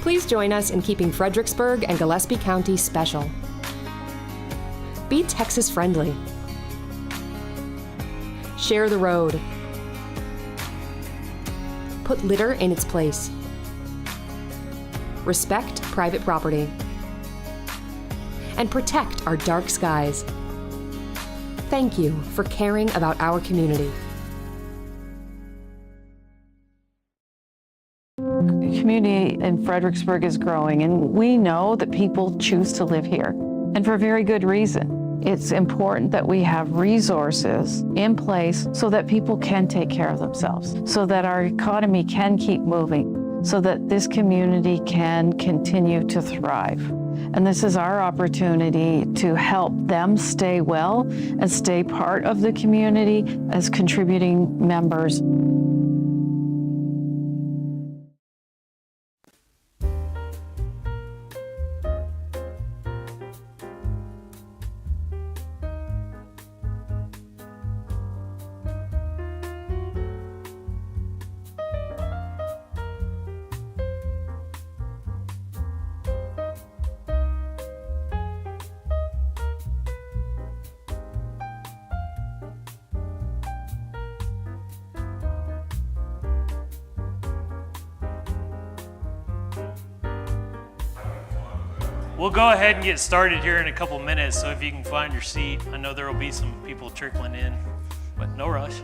Please join us in keeping Fredericksburg and Gillespie County special. Be Texas friendly. Share the road. Put litter in its place. Respect private property. And protect our dark skies. Thank you for caring about our community. The community in Fredericksburg is growing, and we know that people choose to live here, and for very good reason. It's important that we have resources in place so that people can take care of themselves, so that our economy can keep moving, so that this community can continue to thrive. And this is our opportunity to help them stay well and stay part of the community as contributing members. We'll go ahead and get started here in a couple minutes, so if you can find your seat. I know there will be some people trickling in, but no rush.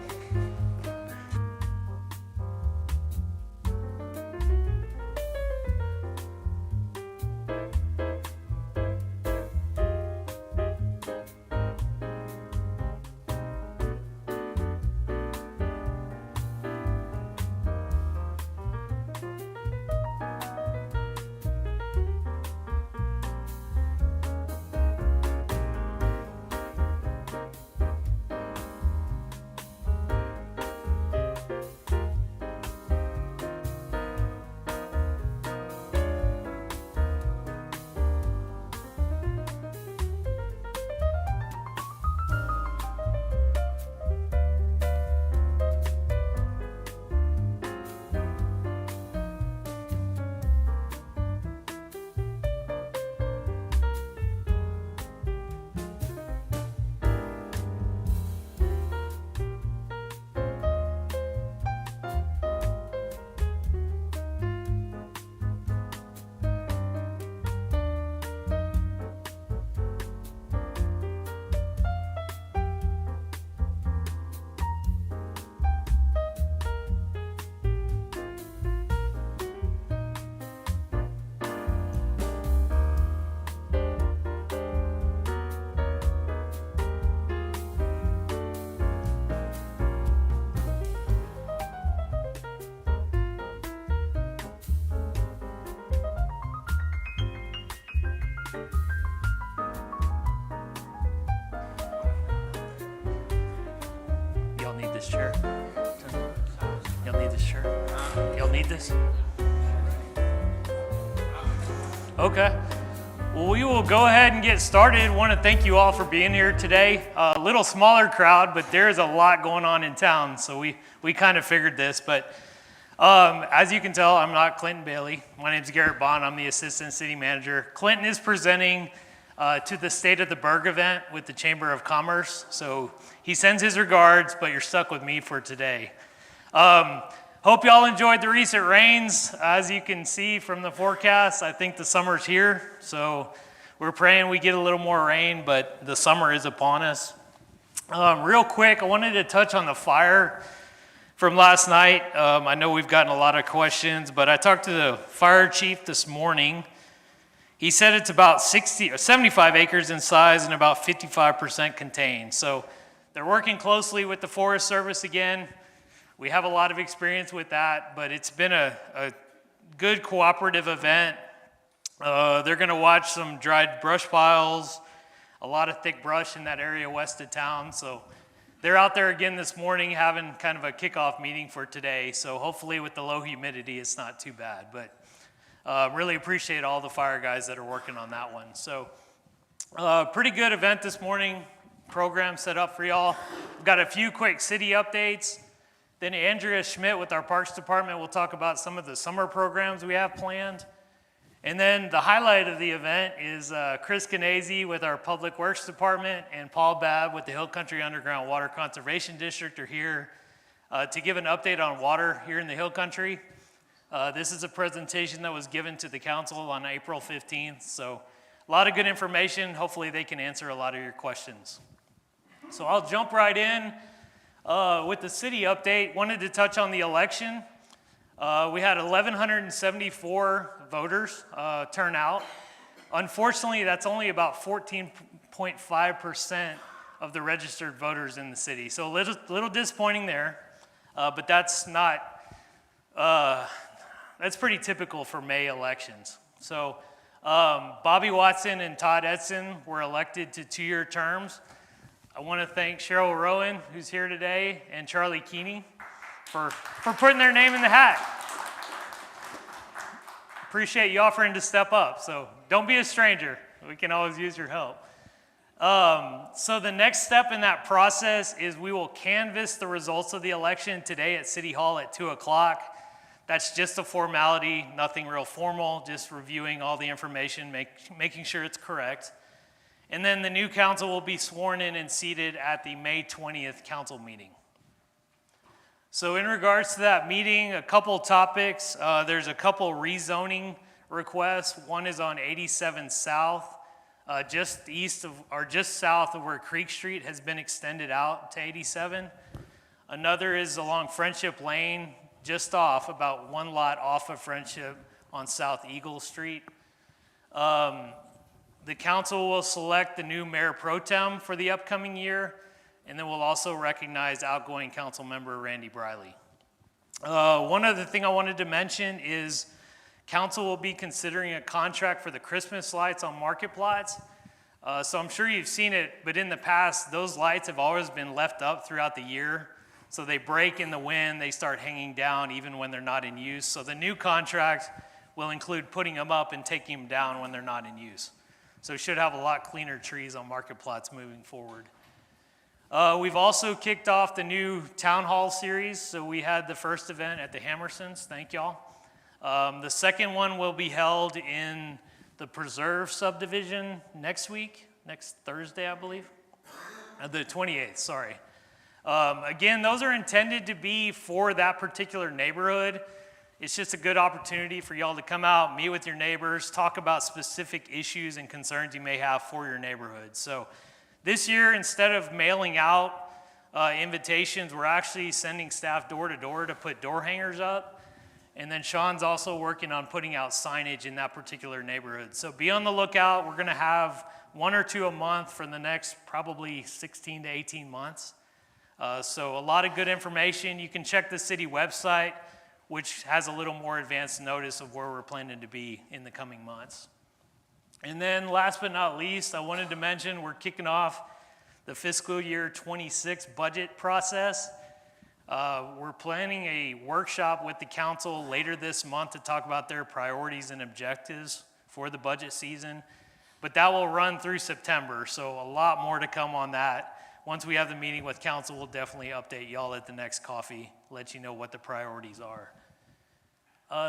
Y'all need this chair? Y'all need this chair? Y'all need this? Okay. Well, we will go ahead and get started. I want to thank you all for being here today. A little smaller crowd, but there's a lot going on in town, so we kind of figured this. But as you can tell, I'm not Clinton Bailey. My name is Garrett Bond. I'm the Assistant City Manager. Clinton is presenting to the State of the Burg event with the Chamber of Commerce. So he sends his regards, but you're stuck with me for today. Hope y'all enjoyed the recent rains. As you can see from the forecast, I think the summer's here. So we're praying we get a little more rain, but the summer is upon us. Real quick, I wanted to touch on the fire from last night. I know we've gotten a lot of questions, but I talked to the fire chief this morning. He said it's about 75 acres in size and about 55% contained. So they're working closely with the Forest Service again. We have a lot of experience with that, but it's been a good cooperative event. They're gonna watch some dried brush piles, a lot of thick brush in that area west of town. So they're out there again this morning having kind of a kickoff meeting for today. So hopefully with the low humidity, it's not too bad. But really appreciate all the fire guys that are working on that one. So pretty good event this morning, program set up for y'all. We've got a few quick city updates. Then Andrea Schmidt with our Parks Department will talk about some of the summer programs we have planned. And then the highlight of the event is Chris Canese with our Public Works Department and Paul Babb with the Hill Country Underground Water Conservation District are here to give an update on water here in the Hill Country. This is a presentation that was given to the council on April 15th, so a lot of good information. Hopefully they can answer a lot of your questions. So I'll jump right in with the city update. Wanted to touch on the election. We had 1,174 voters turn out. Unfortunately, that's only about 14.5% of the registered voters in the city. So a little disappointing there, but that's pretty typical for May elections. So Bobby Watson and Todd Edson were elected to 2-year terms. I want to thank Cheryl Rowan, who's here today, and Charlie Keeney for putting their name in the hat. Appreciate you offering to step up, so don't be a stranger. We can always use your help. So the next step in that process is we will canvass the results of the election today at City Hall at 2 o'clock. That's just a formality, nothing real formal, just reviewing all the information, making sure it's correct. And then the new council will be sworn in and seated at the May 20th council meeting. So in regards to that meeting, a couple topics. There's a couple rezoning requests. One is on 87 South, just south of where Creek Street has been extended out to 87. Another is along Friendship Lane, just off, about one lot off of Friendship on South Eagle Street. The council will select the new mayor pro tem for the upcoming year, and then we'll also recognize outgoing council member Randy Briley. One other thing I wanted to mention is council will be considering a contract for the Christmas lights on market plots. So I'm sure you've seen it, but in the past, those lights have always been left up throughout the year. So they break in the wind, they start hanging down even when they're not in use. So the new contract will include putting them up and taking them down when they're not in use. So we should have a lot cleaner trees on market plots moving forward. We've also kicked off the new town hall series. So we had the first event at the Hammersons, thank y'all. The second one will be held in the Preserve subdivision next Thursday, I believe. The 28th, sorry. Again, those are intended to be for that particular neighborhood. It's just a good opportunity for y'all to come out, meet with your neighbors, talk about specific issues and concerns you may have for your neighborhood. So this year, instead of mailing out invitations, we're actually sending staff door to door to put door hangers up. And then Sean's also working on putting out signage in that particular neighborhood. So be on the lookout. We're gonna have 1 or 2 a month for the next probably 16 to 18 months. So a lot of good information. You can check the city website, which has a little more advanced notice of where we're planning to be in the coming months. And then last but not least, I wanted to mention we're kicking off the fiscal year 26 budget process. We're planning a workshop with the council later this month to talk about their priorities and objectives for the budget season. But that will run through September, so a lot more to come on that. Once we have the meeting with council, we'll definitely update y'all at the next coffee, let you know what the priorities are.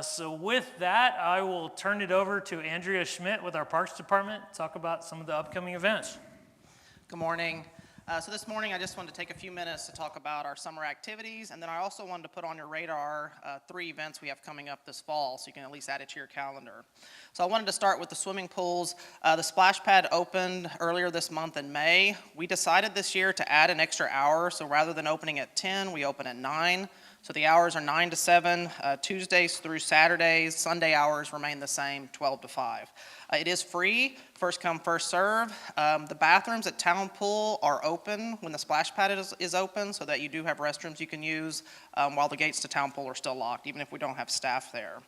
So with that, I will turn it over to Andrea Schmidt with our Parks Department, talk about some of the upcoming events. Good morning. So this morning I just wanted to take a few minutes to talk about our summer activities, and then I also wanted to put on your radar 3 events we have coming up this fall, so you can at least add it to your calendar. So I wanted to start with the swimming pools. The splash pad opened earlier this month in May. We decided this year to add an extra hour, so rather than opening at 10, we open at 9. So the hours are 9 to 7, Tuesdays through Saturdays. Sunday hours remain the same, 12 to 5. It is free, first come, first serve. The bathrooms at Town Pool are open when the splash pad is open, so that you do have restrooms you can use while the gates to Town Pool are still locked, even if we don't have staff there.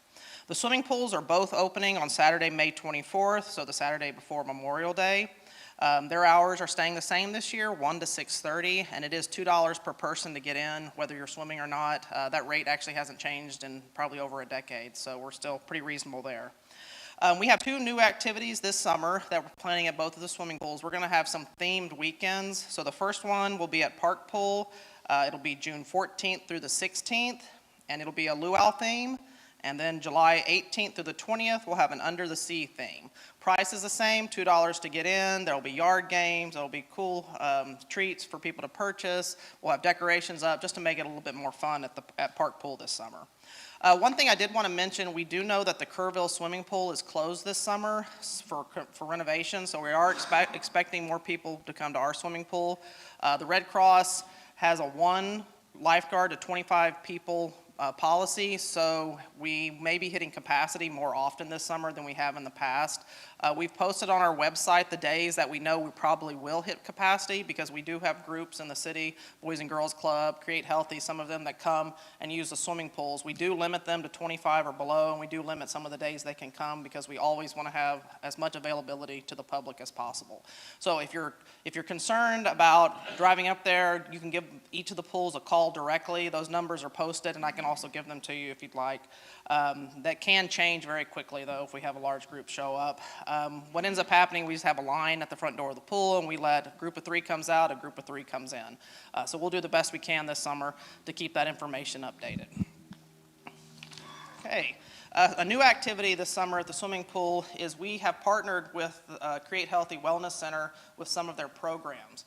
The swimming pools are both opening on Saturday, May 24th, so the Saturday before Memorial Day. Their hours are staying the same this year, 1 to 6:30, and it is $2 per person to get in, whether you're swimming or not. That rate actually hasn't changed in probably over a decade, so we're still pretty reasonable there. We have 2 new activities this summer that we're planning at both of the swimming pools. We're going to have some themed weekends. So the first one will be at Park Pool. It'll be June 14th through the 16th, and it'll be a luau theme. And then July 18th through the 20th, we'll have an Under the Sea theme. Price is the same, $2 to get in. There'll be yard games. There'll be cool treats for people to purchase. We'll have decorations up just to make it a little bit more fun at Park Pool this summer. One thing I did want to mention, we do know that the Kerrville swimming pool is closed this summer for renovation, so we are expecting more people to come to our swimming pool. The Red Cross has a 1 lifeguard to 25 people policy, so we may be hitting capacity more often this summer than we have in the past. We've posted on our website the days that we know we probably will hit capacity, because we do have groups in the city, Boys and Girls Club, Create Healthy, some of them that come and use the swimming pools. We do limit them to 25 or below, and we do limit some of the days they can come, because we always want to have as much availability to the public as possible. So if you're concerned about driving up there, you can give each of the pools a call directly. Those numbers are posted, and I can also give them to you if you'd like. That can change very quickly, though, if we have a large group show up. What ends up happening, we just have a line at the front door of the pool, and we let a group of 3 comes out, a group of 3 comes in. So we'll do the best we can this summer to keep that information updated. Okay. A new activity this summer at the swimming pool is we have partnered with Create Healthy Wellness Center with some of their programs.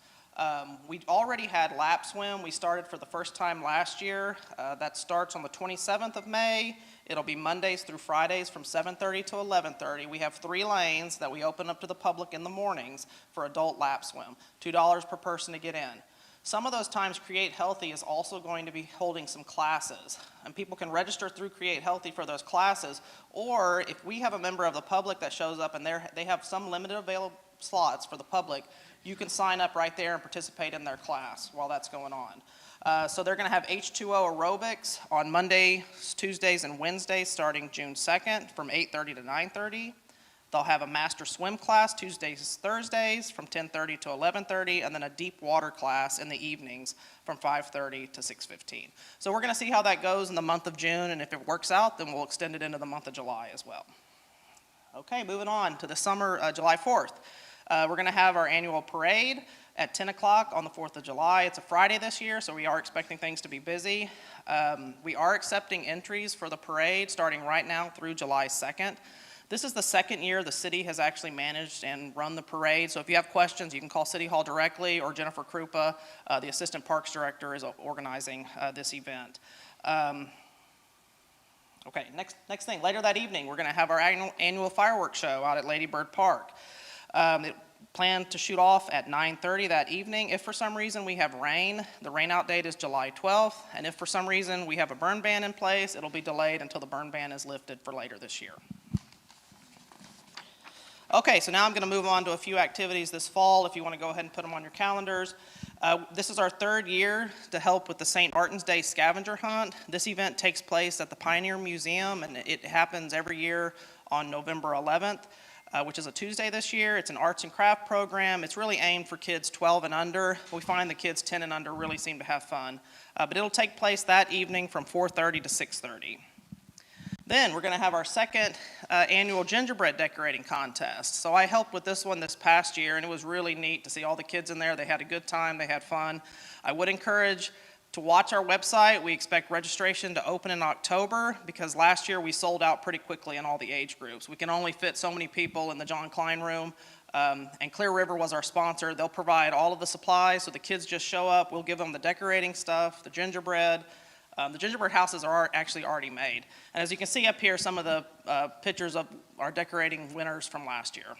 We already had lap swim. We started for the first time last year. That starts on the 27th of May. It'll be Mondays through Fridays from 7:30 to 11:30. We have 3 lanes that we open up to the public in the mornings for adult lap swim, $2 per person to get in. Some of those times Create Healthy is also going to be holding some classes, and people can register through Create Healthy for those classes, or if we have a member of the public that shows up and they have some limited available slots for the public, you can sign up right there and participate in their class while that's going on. So they're going to have H2O aerobics on Mondays, Tuesdays, and Wednesdays starting June 2nd from 8:30 to 9:30. They'll have a master swim class Tuesdays, Thursdays from 10:30 to 11:30, and then a deep water class in the evenings from 5:30 to 6:15. So we're going to see how that goes in the month of June, and if it works out, then we'll extend it into the month of July as well. Okay, moving on to the summer, July 4th. We're going to have our annual parade at 10 o'clock on the 4th of July. It's a Friday this year, so we are expecting things to be busy. We are accepting entries for the parade starting right now through July 2nd. This is the second year the city has actually managed and run the parade, so if you have questions, you can call City Hall directly, or Jennifer Krupa, the Assistant Parks Director, is organizing this event. Okay, next thing, later that evening, we're going to have our annual fireworks show out at Lady Bird Park. It planned to shoot off at 9:30 that evening. If for some reason we have rain, the rain out date is July 12th, and if for some reason we have a burn ban in place, it'll be delayed until the burn ban is lifted for later this year. Okay, so now I'm going to move on to a few activities this fall, if you want to go ahead and put them on your calendars. This is our 3rd year to help with the St. Martin's Day scavenger hunt. This event takes place at the Pioneer Museum, and it happens every year on November 11th. Which is a Tuesday this year. It's an arts and craft program. It's really aimed for kids 12 and under. We find the kids 10 and under really seem to have fun. But it'll take place that evening from 4:30 to 6:30. Then we're going to have our 2nd annual gingerbread decorating contest. So I helped with this one this past year, and it was really neat to see all the kids in there. They had a good time. They had fun. I would encourage to watch our website. We expect registration to open in October, because last year we sold out pretty quickly in all the age groups. We can only fit so many people in the John Klein room, and Clear River was our sponsor. They'll provide all of the supplies, so the kids just show up. We'll give them the decorating stuff, the gingerbread. The gingerbread houses are actually already made. And as you can see up here, some of the pictures of our decorating winners from last year.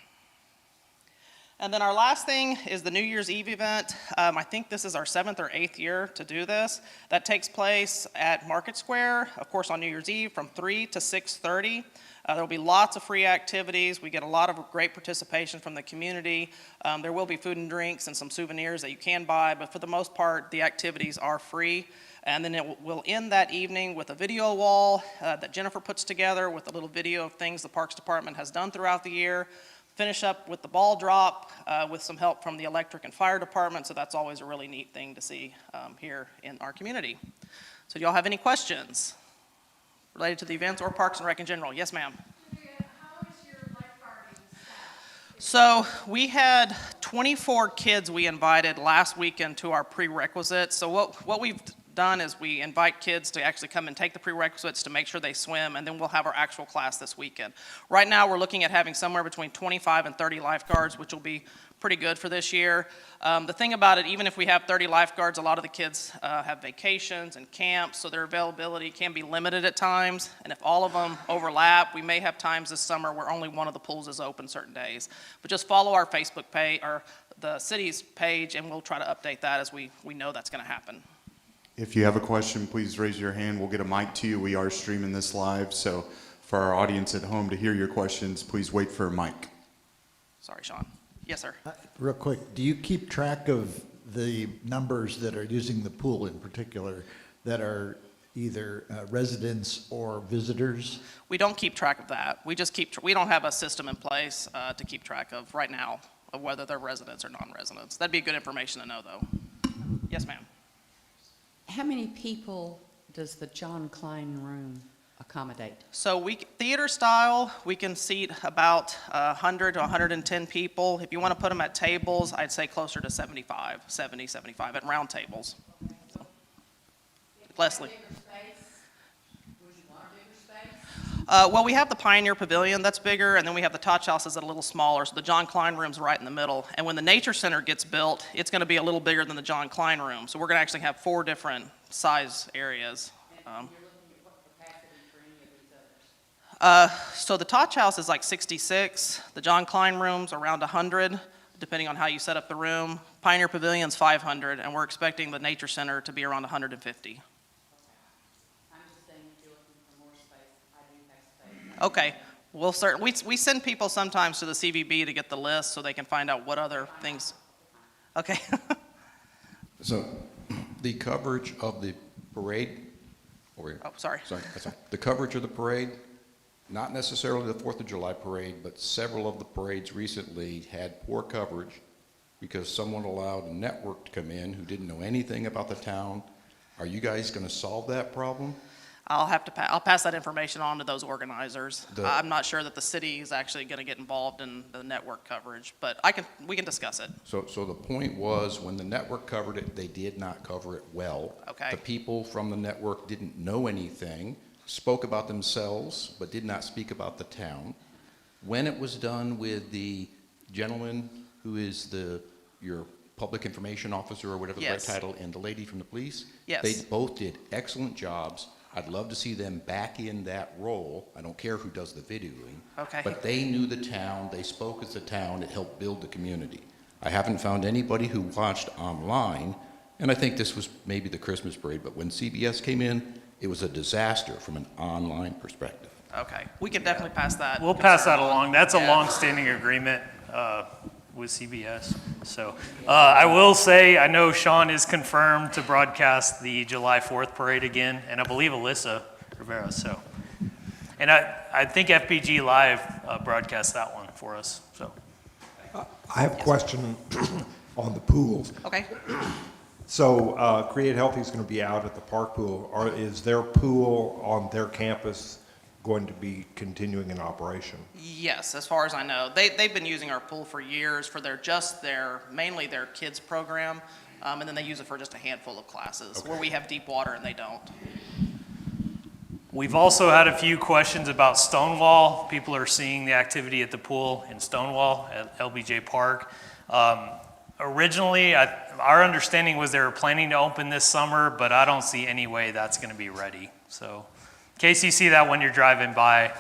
And then our last thing is the New Year's Eve event. I think this is our 7th or 8th year to do this. That takes place at Market Square, of course, on New Year's Eve from 3 to 6:30. There will be lots of free activities. We get a lot of great participation from the community. There will be food and drinks and some souvenirs that you can buy, but for the most part, the activities are free. And then it will end that evening with a video wall that Jennifer puts together with a little video of things the Parks Department has done throughout the year. Finish up with the ball drop with some help from the electric and fire department, so that's always a really neat thing to see here in our community. So do y'all have any questions related to the events or Parks and Rec in general? Yes, ma'am. How is your lifeguarding staff? So we had 24 kids we invited last weekend to our prerequisites. So what we've done is we invite kids to actually come and take the prerequisites to make sure they swim, and then we'll have our actual class this weekend. Right now, we're looking at having somewhere between 25 and 30 lifeguards, which will be pretty good for this year. The thing about it, even if we have 30 lifeguards, a lot of the kids have vacations and camps, so their availability can be limited at times. And if all of them overlap, we may have times this summer where only one of the pools is open certain days. But just follow our Facebook page, or the city's page, and we'll try to update that as we know that's going to happen. If you have a question, please raise your hand. We'll get a mic to you. We are streaming this live, so for our audience at home to hear your questions, please wait for a mic. Sorry, Sean. Yes, sir. Real quick, do you keep track of the numbers that are using the pool in particular that are either residents or visitors? We don't keep track of that. We just we don't have a system in place to keep track of right now of whether they're residents or non-residents. That'd be good information to know, though. Yes, ma'am. How many people does the John Klein room accommodate? So theater style, we can seat about 100 to 110 people. If you want to put them at tables, I'd say closer to 70, 75 at round tables. So. Leslie. Well, we have the Pioneer Pavilion, that's bigger, and then we have the Touch House is a little smaller, so the John Klein room's right in the middle. And when the Nature Center gets built, it's going to be a little bigger than the John Klein room. So we're going to actually have 4 different size areas. So the Touch House is like 66. The John Klein room's around 100, depending on how you set up the room. Pioneer Pavilion's 500, and we're expecting the Nature Center to be around 150. Okay, we'll we send people sometimes to the CVB to get the list so they can find out what other things. Okay. So, the coverage of the parade, Oh, sorry. that's fine. The coverage of the parade, not necessarily the 4th of July parade, but several of the parades recently had poor coverage because someone allowed a network to come in who didn't know anything about the town. Are you guys going to solve that problem? I'll pass that information on to those organizers. I'm not sure that the city is actually going to get involved in the network coverage, but we can discuss it. So the point was, when the network covered it, they did not cover it well. Okay. The people from the network didn't know anything, spoke about themselves, but did not speak about the town. When it was done with the gentleman who is your public information officer, or whatever the right title, and the lady from the police, yes, they both did excellent jobs. I'd love to see them back in that role. I don't care who does the videoing. Okay. But they knew the town, they spoke as the town, it helped build the community. I haven't found anybody who watched online, and I think this was maybe the Christmas parade, but when CBS came in, it was a disaster from an online perspective. Okay, we can definitely pass that. We'll pass that concern along. on. That's a Yeah. long-standing agreement with CBS. So I will say, I know Sean is confirmed to broadcast the July 4th parade again, and I believe Alyssa Rivera. So, and I think Fbg.Live broadcast that one for us. So I have a question on the pools. Okay. So Create Healthy is going to be out at the park pool. Is their pool on their campus going to be continuing in operation? Yes, as far as I know. They've been using our pool for years for mainly their kids program, and then they use it for just a handful of classes where we have deep water and they don't. we've also had a few questions about Stonewall. People are seeing the activity at the pool in Stonewall at LBJ Park. Originally, our understanding was they were planning to open this summer, but I don't see any way that's going to be ready. So in case you see that when you're driving by,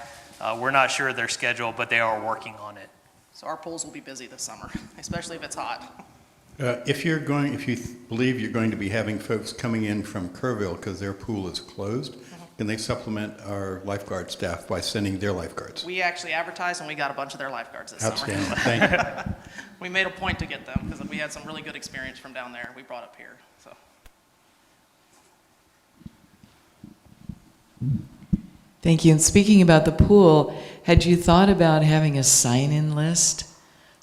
we're not sure of their schedule, but they are working on it. So our pools will be busy this summer, especially if it's hot. If you believe you're going to be having folks coming in from Kerrville because their pool is closed, can they supplement our lifeguard staff by sending their lifeguards? We actually advertised and we got a bunch of their lifeguards this summer. Outstanding, thank you. We made a point to get them because we had some really good experience from down there we brought up here. So. Thank you. And speaking about the pool, had you thought about having a sign-in list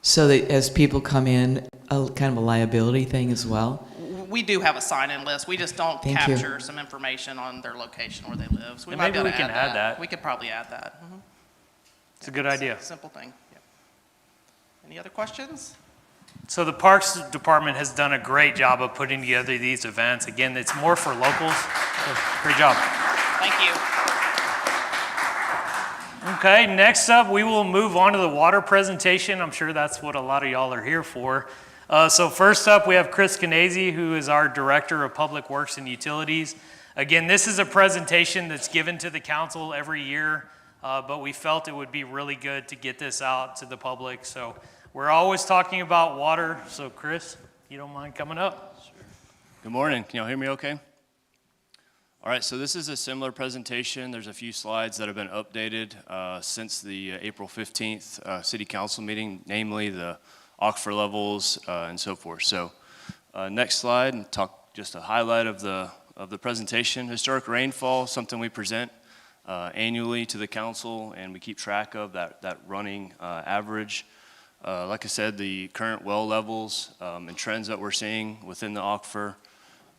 so that as people come in, a kind of a liability thing as well? We do have a sign-in list. We just don't Thank you. capture some information on their location where they live. So we And might be maybe able we to can add that. We could probably add that. Mm-hmm. It's a good idea. Simple thing. Yeah. Any other questions? So the Parks Department has done a great job of putting together these events. Again, it's more for locals. So great job. Thank you. Okay, next up, we will move on to the water presentation. I'm sure that's what a lot of y'all are here for. So first up, we have Chris Canese, who is our Director of Public Works and Utilities. Again, this is a presentation that's given to the council every year, but we felt it would be really good to get this out to the public. So we're always talking about water. So Chris, you don't mind coming up? Sure. Good morning. Can y'all hear me okay? All right, so this is a similar presentation. There's a few slides that have been updated since the April 15th City Council meeting, namely the aquifer levels and so forth. So next slide, and talk just a highlight of the presentation. Historic rainfall, something we present annually to the council, and we keep track of that running average. Like I said, the current well levels and trends that we're seeing within the aquifer.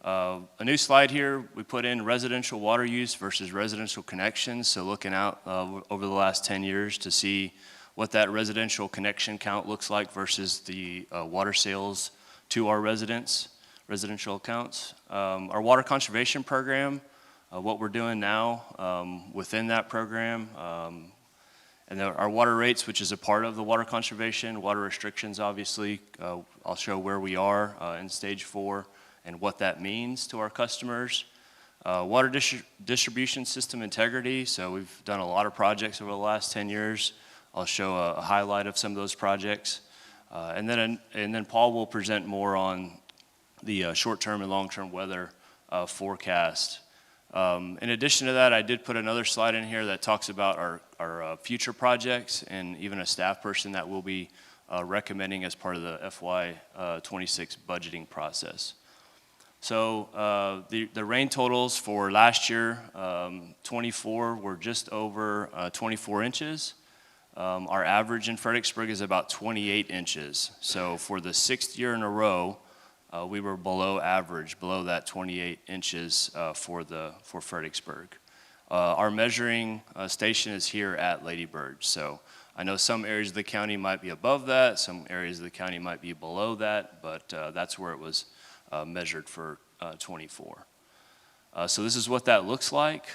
A new slide here, we put in residential water use versus residential connections. So looking out over the last 10 years to see what that residential connection count looks like versus the water sales to our residential accounts. Our water conservation program, what we're doing now within that program, and our water rates, which is a part of the water conservation, water restrictions, obviously. I'll show where we are in stage 4 and what that means to our customers. Water distribution system integrity. So we've done a lot of projects over the last 10 years. I'll show a highlight of some of those projects. And then Paul will present more on the short-term and long-term weather forecast. In addition to that, I did put another slide in here that talks about our future projects and even a staff person that we'll be recommending as part of the FY26 budgeting process. So the rain totals for last year, 24, were just over 24 inches. Our average in Fredericksburg is about 28 inches. So for the 6th year in a row, we were below average, below that 28 inches for Fredericksburg. Our measuring station is here at Lady Bird. So I know some areas of the county might be above that, some areas of the county might be below that, but that's where it was measured for 24. So this is what that looks like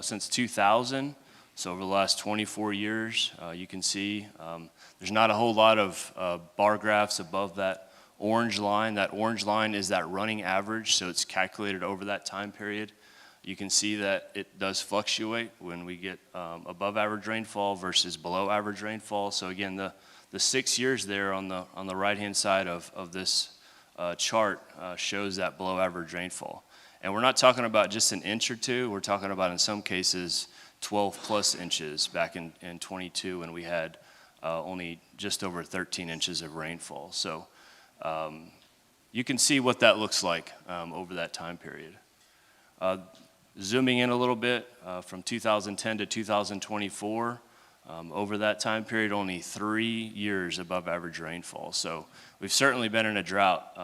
since 2000. So over the last 24 years, you can see there's not a whole lot of bar graphs above that orange line. That orange line is that running average, so it's calculated over that time period. You can see that it does fluctuate when we get above average rainfall versus below average rainfall. So again, the 6 years there on the right-hand side of this chart shows that below average rainfall. And we're not talking about just an inch or two. We're talking about, in some cases, 12 plus inches back in 22 when we had only just over 13 inches of rainfall. So you can see what that looks like over that time period. Zooming in a little bit, from 2010 to 2024, over that time period, only 3 years above average rainfall. So we've certainly been in a drought.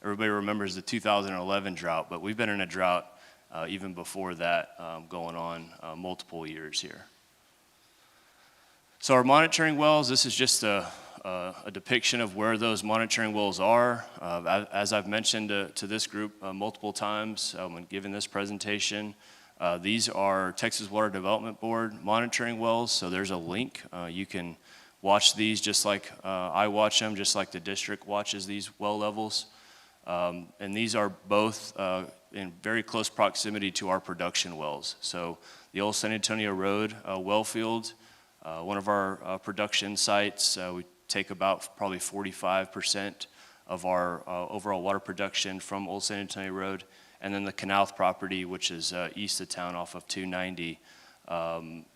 Everybody remembers the 2011 drought, but we've been in a drought even before that, going on multiple years here. So our monitoring wells, this is just a depiction of where those monitoring wells are. As I've mentioned to this group multiple times when giving this presentation, these are Texas Water Development Board monitoring wells, so there's a link. You can watch these just like I watch them, just like the district watches these well levels. And these are both in very close proximity to our production wells. So the old San Antonio Road well field, one of our production sites, we take about probably 45% of our overall water production from Old San Antonio Road. And then the Canalth property, which is east of town off of 290,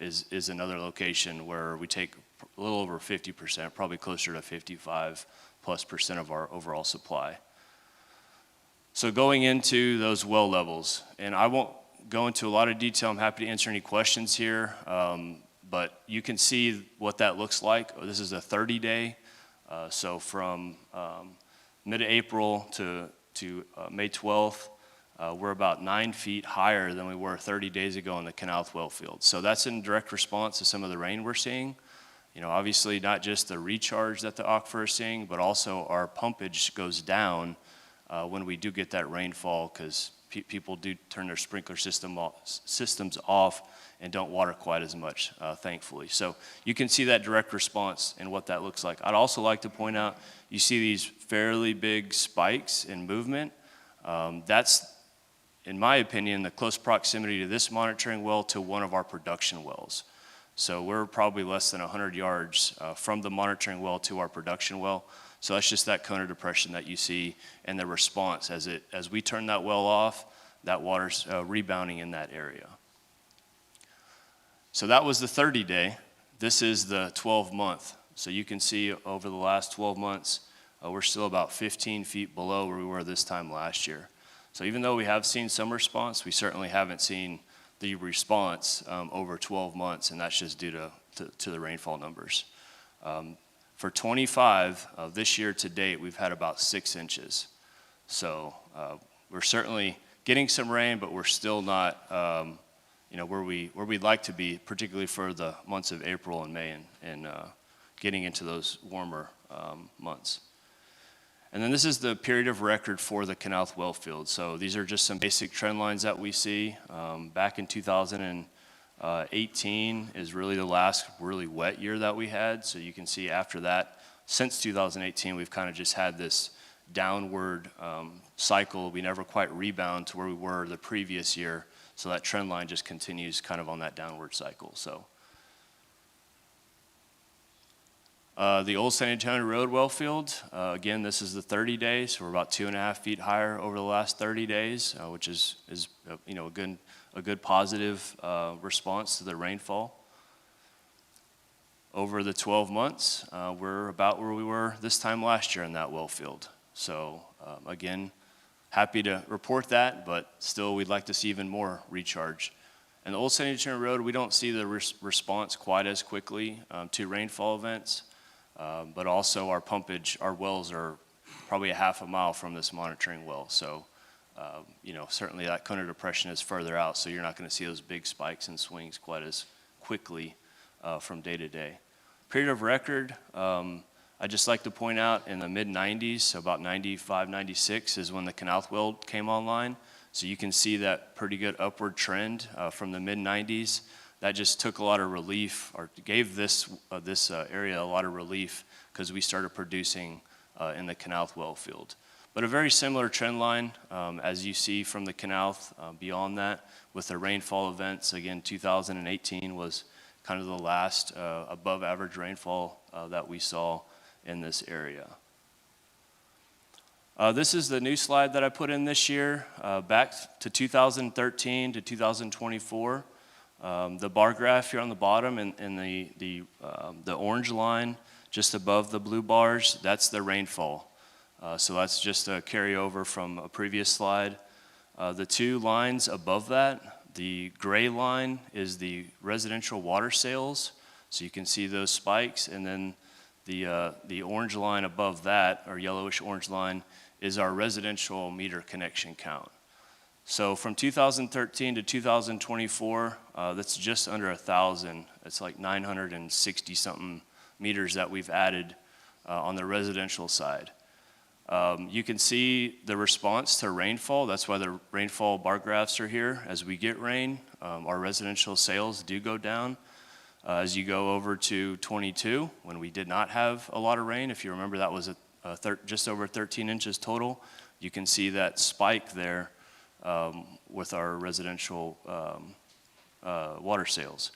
is another location where we take a little over 50%, probably closer to 55+% of our overall supply. So going into those well levels, and I won't go into a lot of detail. I'm happy to answer any questions here. But you can see what that looks like. This is a 30-day, so from mid-April to May 12th, we're about 9 feet higher than we were 30 days ago in the Canalth well field. So that's in direct response to some of the rain we're seeing. Obviously not just the recharge that the aquifer is seeing, but also our pumpage goes down when we do get that rainfall, because people do turn their sprinkler systems off and don't water quite as much, thankfully. So you can see that direct response in what that looks like. I'd also like to point out, you see these fairly big spikes in movement. That's, in my opinion, the close proximity to this monitoring well to one of our production wells. So we're probably less than 100 yards from the monitoring well to our production well. So that's just that cone of depression that you see, and the response as we turn that well off, that water's rebounding in that area. So that was the 30-day. This is the 12-month. So you can see over the last 12 months, we're still about 15 feet below where we were this time last year. So even though we have seen some response, we certainly haven't seen the response over 12 months, and that's just due to the rainfall numbers. For 25, this year to date, we've had about 6 inches. So we're certainly getting some rain, but we're still not where we'd like to be, particularly for the months of April and May and getting into those warmer months. And then this is the period of record for the Canalth well field. So these are just some basic trend lines that we see. Back in 2018 is really the last really wet year that we had. So you can see after that, since 2018, we've kind of just had this downward cycle. We never quite rebound to where we were the previous year. So that trend line just continues kind of on that downward cycle. So the old San Antonio Road well field, again, this is the 30 days. So we're about 2.5 feet higher over the last 30 days, which is a good positive response to the rainfall. Over the 12 months, we're about where we were this time last year in that well field. So again, happy to report that, but still we'd like to see even more recharge. And the old San Antonio Road, we don't see the response quite as quickly to rainfall events. But also our pumpage, our wells are probably a half a mile from this monitoring well. So, certainly that cone of depression is further out, so you're not going to see those big spikes and swings quite as quickly from day to day. Period of record, I'd just like to point out in the mid-90s, so about 95, 96 is when the Canalth well came online. So you can see that pretty good upward trend from the mid-90s. That just took a lot of relief, or gave this area a lot of relief, because we started producing in the Canalth well field. But a very similar trend line, as you see from the Canalth beyond that, with the rainfall events. Again, 2018 was kind of the last above average rainfall that we saw in this area. This is the new slide that I put in this year, back to 2013 to 2024. The bar graph here on the bottom and the orange line just above the blue bars, that's the rainfall. So that's just a carryover from a previous slide. The two lines above that, the gray line is the residential water sales. So you can see those spikes, and then the orange line above that, or yellowish orange line, is our residential meter connection count. So from 2013 to 2024, that's just under 1,000. It's like 960 something meters that we've added on the residential side. You can see the response to rainfall. That's why the rainfall bar graphs are here. As we get rain, our residential sales do go down. As you go over to 22, when we did not have a lot of rain, if you remember, that was just over 13 inches total. You can see that spike there with our residential water sales.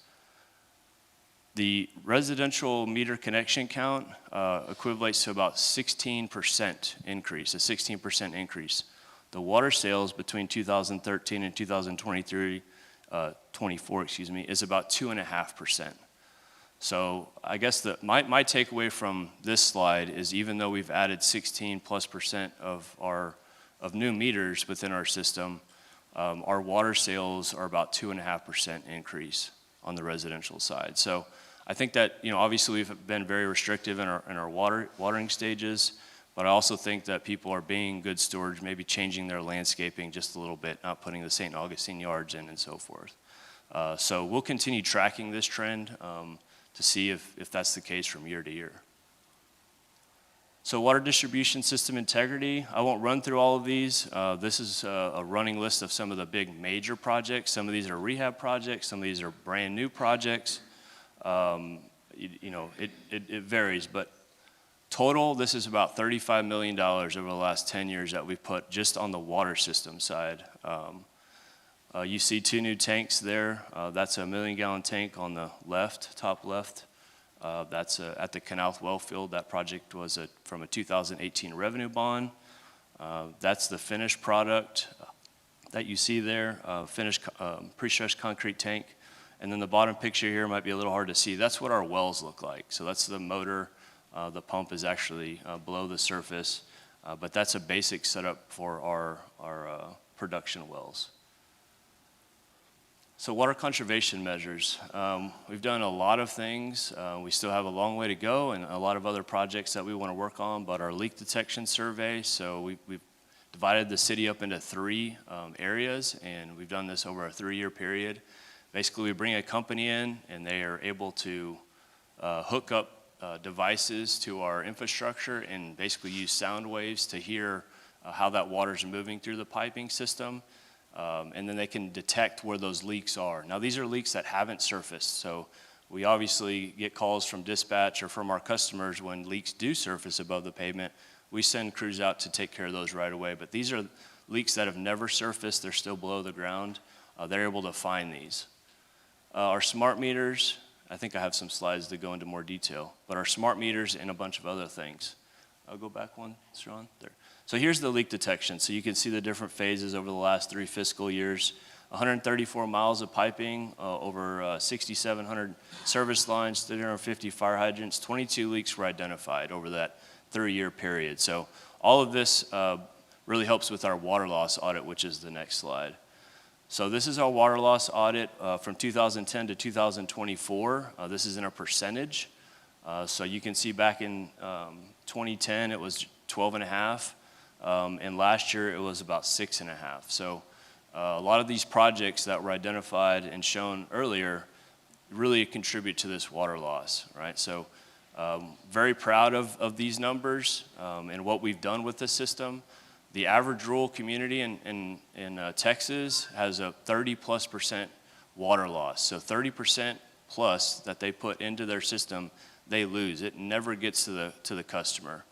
The residential meter connection count equates to about 16% increase, a 16% increase. The water sales between 2013 and 2023, 24, is about 2.5%. So I guess my takeaway from this slide is, even though we've added 16+% of new meters within our system, our water sales are about 2.5% increase on the residential side. So I think that, obviously we've been very restrictive in our watering stages, but I also think that people are being good stewards, maybe changing their landscaping just a little bit, not putting the St. Augustine yards in and so forth. So we'll continue tracking this trend to see if that's the case from year to year. So water distribution system integrity, I won't run through all of these. This is a running list of some of the big major projects. Some of these are rehab projects, some of these are brand new projects. It varies, but total, this is about $35 million over the last 10 years that we've put just on the water system side. You see 2 new tanks there. That's a 1 million gallon tank on the left, top left. That's at the Canal well field. That project was from a 2018 revenue bond. That's the finished product that you see there, finished pre-stressed concrete tank. And then the bottom picture here might be a little hard to see. That's what our wells look like. So that's the motor. The pump is actually below the surface, but that's a basic setup for our production wells. So water conservation measures. We've done a lot of things. We still have a long way to go and a lot of other projects that we want to work on, but our leak detection survey, so we've divided the city up into 3 areas, and we've done this over a 3-year period. Basically, we bring a company in, and they are able to hook up devices to our infrastructure and basically use sound waves to hear how that water is moving through the piping system. And then they can detect where those leaks are. Now, these are leaks that haven't surfaced, so we obviously get calls from dispatch or from our customers when leaks do surface above the pavement. We send crews out to take care of those right away, but these are leaks that have never surfaced. They're still below the ground. They're able to find these. Our smart meters, I think I have some slides that go into more detail, but our smart meters and a bunch of other things. I'll go back one, Sharon, there. So here's the leak detection. So you can see the different phases over the last 3 fiscal years. 134 miles of piping, over 6,700 service lines, 350 fire hydrants, 22 leaks were identified over that 3-year period. So all of this really helps with our water loss audit, which is the next slide. So this is our water loss audit from 2010 to 2024. This is in a percentage. So you can see back in 2010, it was 12.5. And last year, it was about 6.5. So a lot of these projects that were identified and shown earlier really contribute to this water loss, right? So very proud of these numbers and what we've done with this system. The average rural community in Texas has a 30+% water loss. So 30% plus that they put into their system, they lose. It never gets to the customer.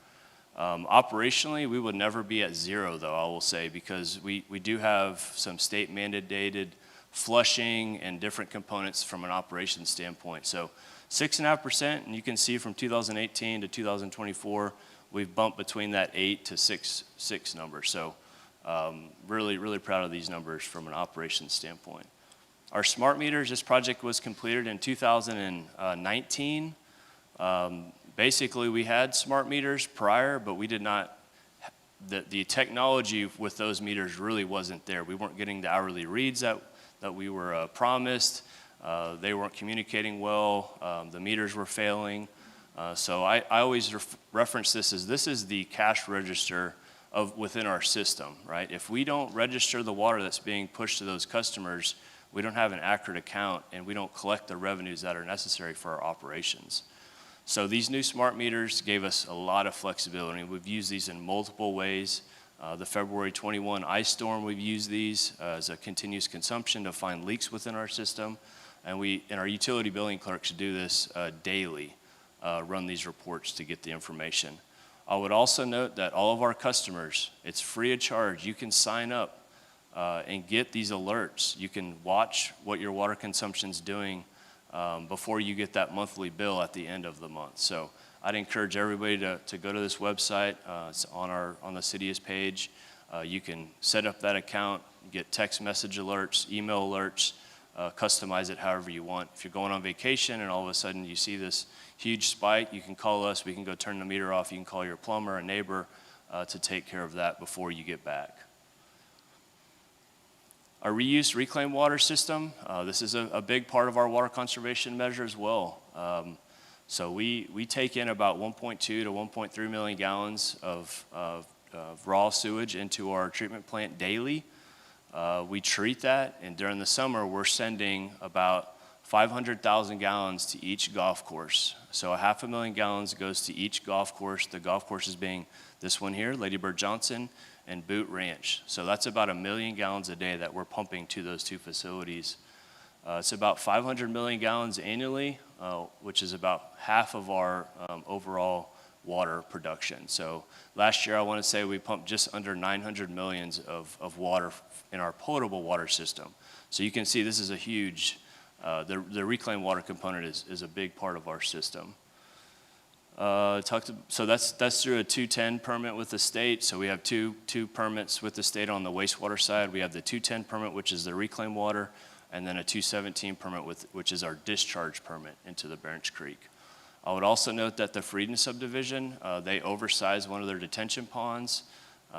Operationally, we would never be at 0, though, I will say, because we do have some state mandated flushing and different components from an operations standpoint. So 6.5%, and you can see from 2018 to 2024, we've bumped between that 8 to 6 number. So really, really proud of these numbers from an operations standpoint. Our smart meters, this project was completed in 2019. Basically, we had smart meters prior, but we did not, the technology with those meters really wasn't there. We weren't getting the hourly reads that we were promised. They weren't communicating well. The meters were failing. So I always reference this is the cash register within our system, right? If we don't register the water that's being pushed to those customers, we don't have an accurate account and we don't collect the revenues that are necessary for our operations. So these new smart meters gave us a lot of flexibility. We've used these in multiple ways. The February 21 ice storm, we've used these as a continuous consumption to find leaks within our system. And our utility billing clerks do this daily, run these reports to get the information. I would also note that all of our customers, it's free of charge. You can sign up and get these alerts. You can watch what your water consumption's doing before you get that monthly bill at the end of the month. So I'd encourage everybody to go to this website. It's on the city's page. You can set up that account, get text message alerts, email alerts, customize it however you want. If you're going on vacation and all of a sudden you see this huge spike, you can call us. We can go turn the meter off. You can call your plumber, a neighbor, to take care of that before you get back. Our reuse reclaimed water system, this is a big part of our water conservation measure as well. So we take in about 1.2 to 1.3 million gallons of raw sewage into our treatment plant daily. We treat that, and during the summer, we're sending about 500,000 gallons to each golf course. So 500,000 gallons goes to each golf course. The golf courses being this one here, Lady Bird Johnson, and Boot Ranch. So that's about 1 million gallons a day that we're pumping to those two facilities. It's about 500 million gallons annually, which is about half of our overall water production. So last year, I want to say we pumped just under 900 millions of water in our potable water system. So you can see this is a huge, the reclaimed water component is a big part of our system. So that's through a 210 permit with the state. So we have two permits with the state on the wastewater side. We have the 210 permit, which is the reclaimed water, and then a 217 permit, which is our discharge permit into the Barents Creek. I would also note that the Frieden subdivision, they oversized one of their detention ponds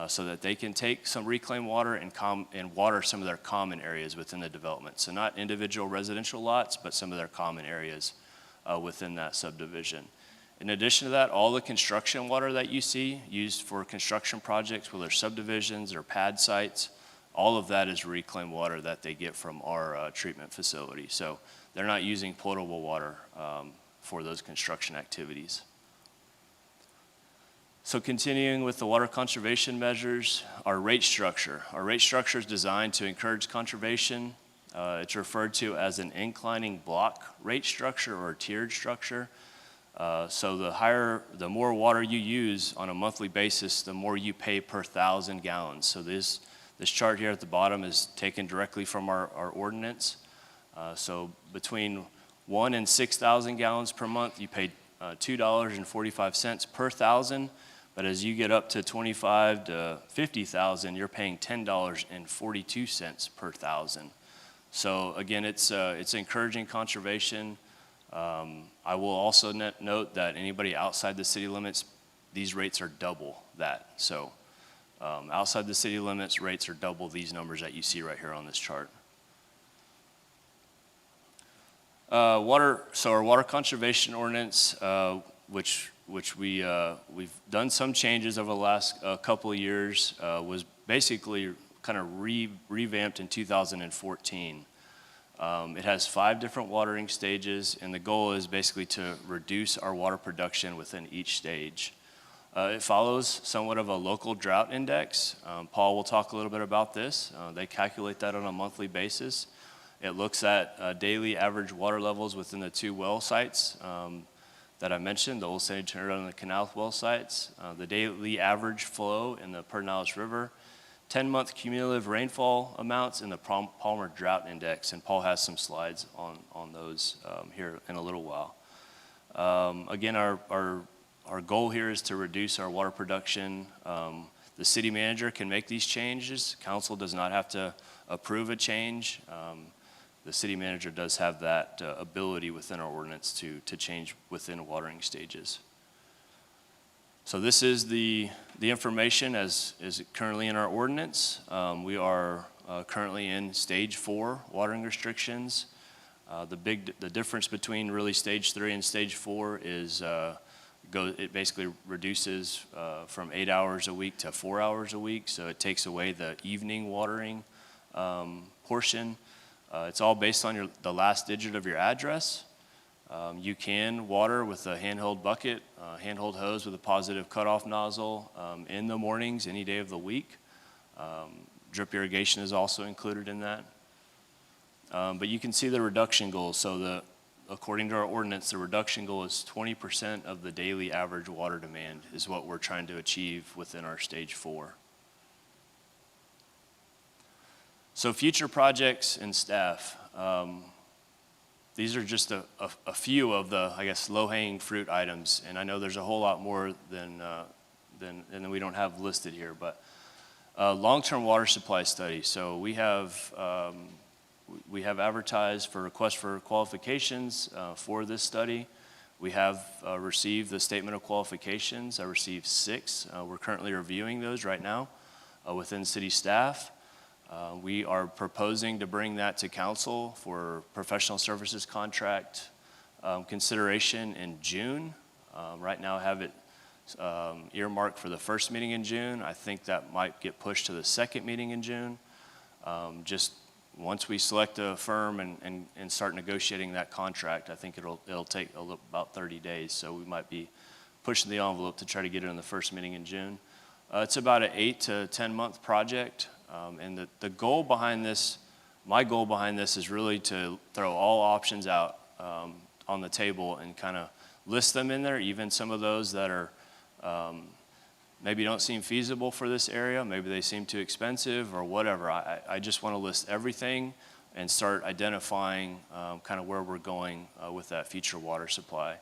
so that they can take some reclaimed water and water some of their common areas within the development. So not individual residential lots, but some of their common areas within that subdivision. In addition to that, all the construction water that you see used for construction projects, whether subdivisions or pad sites, all of that is reclaimed water that they get from our treatment facility. So they're not using potable water for those construction activities. So continuing with the water conservation measures, our rate structure. Our rate structure is designed to encourage conservation. It's referred to as an inclining block rate structure or tiered structure. So the more water you use on a monthly basis, the more you pay per 1,000 gallons. So this chart here at the bottom is taken directly from our ordinance. So between 1 and 6,000 gallons per month, you pay $2.45 per 1,000. But as you get up to 25 to 50,000, you're paying $10.42 per 1,000. So again, it's encouraging conservation. I will also note that anybody outside the city limits, these rates are double that. So outside the city limits, rates are double these numbers that you see right here on this chart. So our water conservation ordinance, which we've done some changes over the last couple of years, was basically kind of revamped in 2014. It has 5 different watering stages, and the goal is basically to reduce our water production within each stage. It follows somewhat of a local drought index. Paul will talk a little bit about this. They calculate that on a monthly basis. It looks at daily average water levels within the 2 well sites that I mentioned, the Old Sandy Turner and the Canal well sites, the daily average flow in the Pedernales River, 10-month cumulative rainfall amounts, and the Palmer Drought Index. And Paul has some slides on those here in a little while. Again, our goal here is to reduce our water production. The city manager can make these changes. Council does not have to approve a change. The city manager does have that ability within our ordinance to change within watering stages. So this is the information as is currently in our ordinance. We are currently in stage 4 watering restrictions. The difference between really stage 3 and stage 4 is it basically reduces from 8 hours a week to 4 hours a week. So it takes away the evening watering portion. It's all based on the last digit of your address. You can water with a handheld bucket, handheld hose with a positive cutoff nozzle in the mornings, any day of the week. Drip irrigation is also included in that. But you can see the reduction goals. So according to our ordinance, the reduction goal is 20% of the daily average water demand is what we're trying to achieve within our stage 4. So future projects and staff. These are just a few of the, I guess, low-hanging fruit items, and I know there's a whole lot more than we don't have listed here. But long-term water supply study. So we have advertised for requests for qualifications for this study. We have received the statement of qualifications. I received 6. We're currently reviewing those right now within city staff. We are proposing to bring that to council for professional services contract consideration in June. Right now I have it earmarked for the first meeting in June. I think that might get pushed to the second meeting in June. Just once we select a firm and start negotiating that contract, I think it'll take about 30 days. So we might be pushing the envelope to try to get it in the first meeting in June. It's about an 8 to 10 month project. And the goal behind this, my goal behind this is really to throw all options out on the table and kind of list them in there, even some of those that are maybe don't seem feasible for this area, maybe they seem too expensive or whatever. I just want to list everything and start identifying kind of where we're going with that future water supply.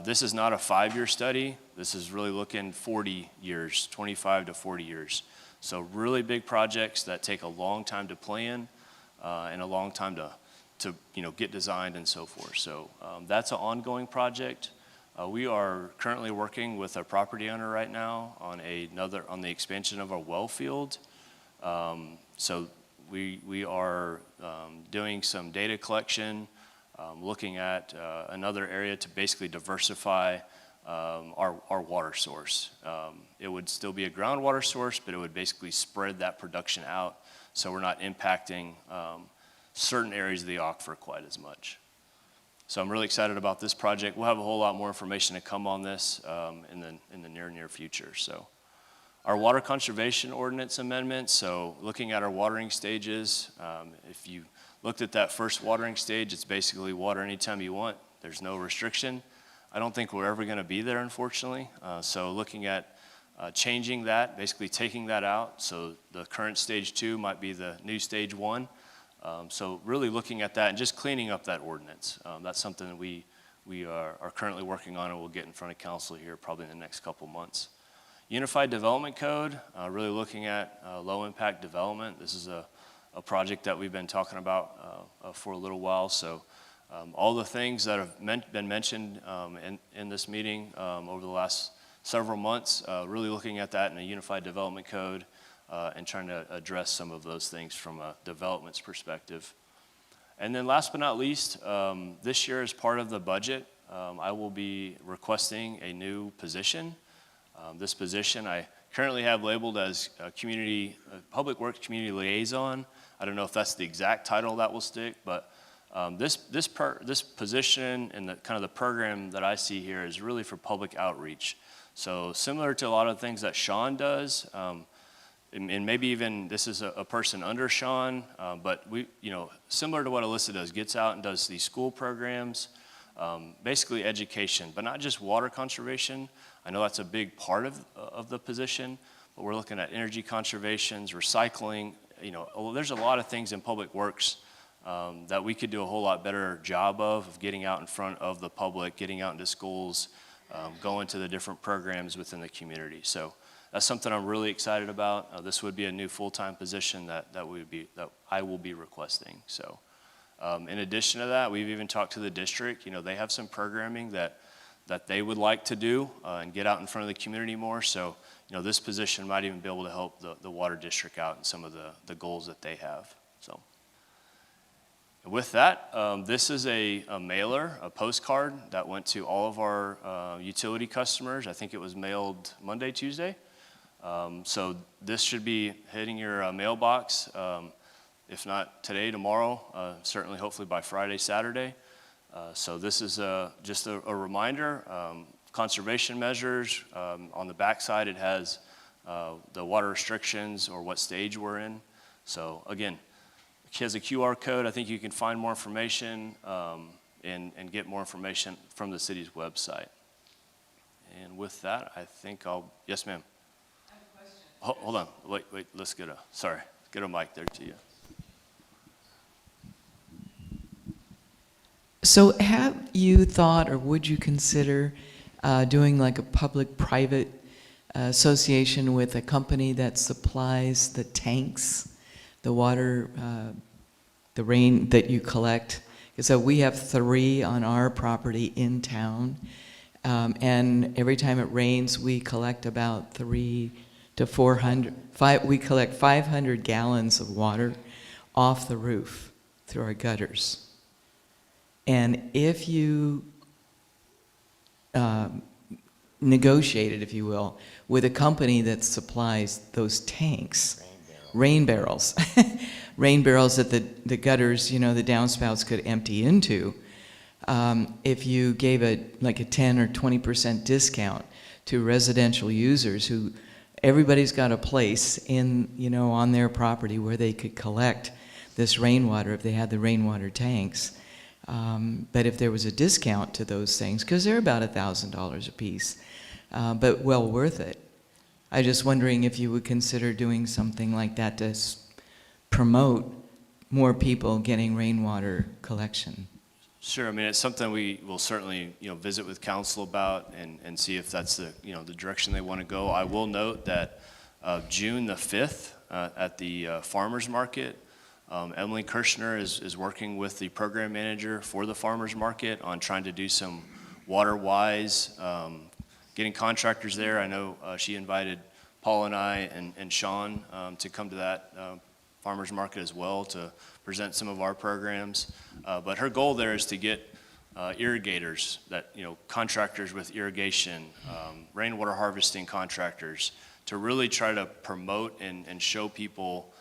This is not a 5-year study. This is really looking 40 years, 25 to 40 years. So really big projects that take a long time to plan and a long time to get designed and so forth. So that's an ongoing project. We are currently working with a property owner right now on the expansion of our well field. So we are doing some data collection, looking at another area to basically diversify our water source. It would still be a groundwater source, but it would basically spread that production out so we're not impacting certain areas of the aquifer quite as much. So I'm really excited about this project. We'll have a whole lot more information to come on this in the near future. So our water conservation ordinance amendment, so looking at our watering stages, if you looked at that first watering stage, it's basically water anytime you want. There's no restriction. I don't think we're ever going to be there, unfortunately. So looking at changing that, basically taking that out, so the current stage 2 might be the new stage 1. So really looking at that and just cleaning up that ordinance. That's something that we are currently working on and we'll get in front of council here probably in the next couple months. Unified Development Code, really looking at low impact development. This is a project that we've been talking about for a little while. So all the things that have been mentioned in this meeting over the last several months, really looking at that in a Unified Development Code. And trying to address some of those things from a development's perspective. And then last but not least, this year as part of the budget, I will be requesting a new position. This position I currently have labeled as Public Works Community Liaison. I don't know if that's the exact title that will stick, but this position and the kind of the program that I see here is really for public outreach. So similar to a lot of things that Sean does, and maybe even this is a person under Sean, but similar to what Alyssa does, gets out and does these school programs, basically education, but not just water conservation. I know that's a big part of the position, but we're looking at energy conservations, recycling. There's a lot of things in public works that we could do a whole lot better job of getting out in front of the public, getting out into schools, going to the different programs within the community. So that's something I'm really excited about. This would be a new full-time position that I will be requesting. So, in addition to that, we've even talked to the district. They have some programming that they would like to do and get out in front of the community more. So, this position might even be able to help the water district out in some of the goals that they have. So, with that, this is a mailer, a postcard that went to all of our utility customers. I think it was mailed Monday, Tuesday. So this should be hitting your mailbox, if not today, tomorrow, certainly hopefully by Friday, Saturday. So this is just a reminder, conservation measures. On the back side it has the water restrictions or what stage we're in. So again, it has a QR code. I think you can find more information and get more information from the city's website. And with that, I think yes ma'am. Hold on, wait, let's get a mic there to you. So have you thought or would you consider doing like a public-private association with a company that supplies the tanks, the water, the rain that you collect? So we have 3 on our property in town, and every time it rains we collect about 300 to 400, we collect 500 gallons of water off the roof through our gutters. And if you negotiated, if you will, with a company that supplies those tanks, rain barrels, rain barrels that the gutters, you know, the downspouts could empty into. If you gave like a 10 or 20% discount to residential users who everybody's got a place in, you know, on their property where they could collect this rainwater if they had the rainwater tanks. But if there was a discount to those things, because they're about $1,000 a piece, but well worth it. I just wondering if you would consider doing something like that to promote more people getting rainwater collection. Sure. I mean, it's something we will certainly, you know, visit with council about and see if that's the, you know, the direction they want to go. I will note that June the 5th at the farmers market, Emily Kirshner is working with the program manager for the farmers market on trying to do some water-wise, getting contractors there. I know she invited Paul and I and Sean to come to that farmers market as well to present some of our programs. But her goal there is to get irrigators, that, you know, contractors with irrigation, rainwater harvesting contractors, to really try to promote and show people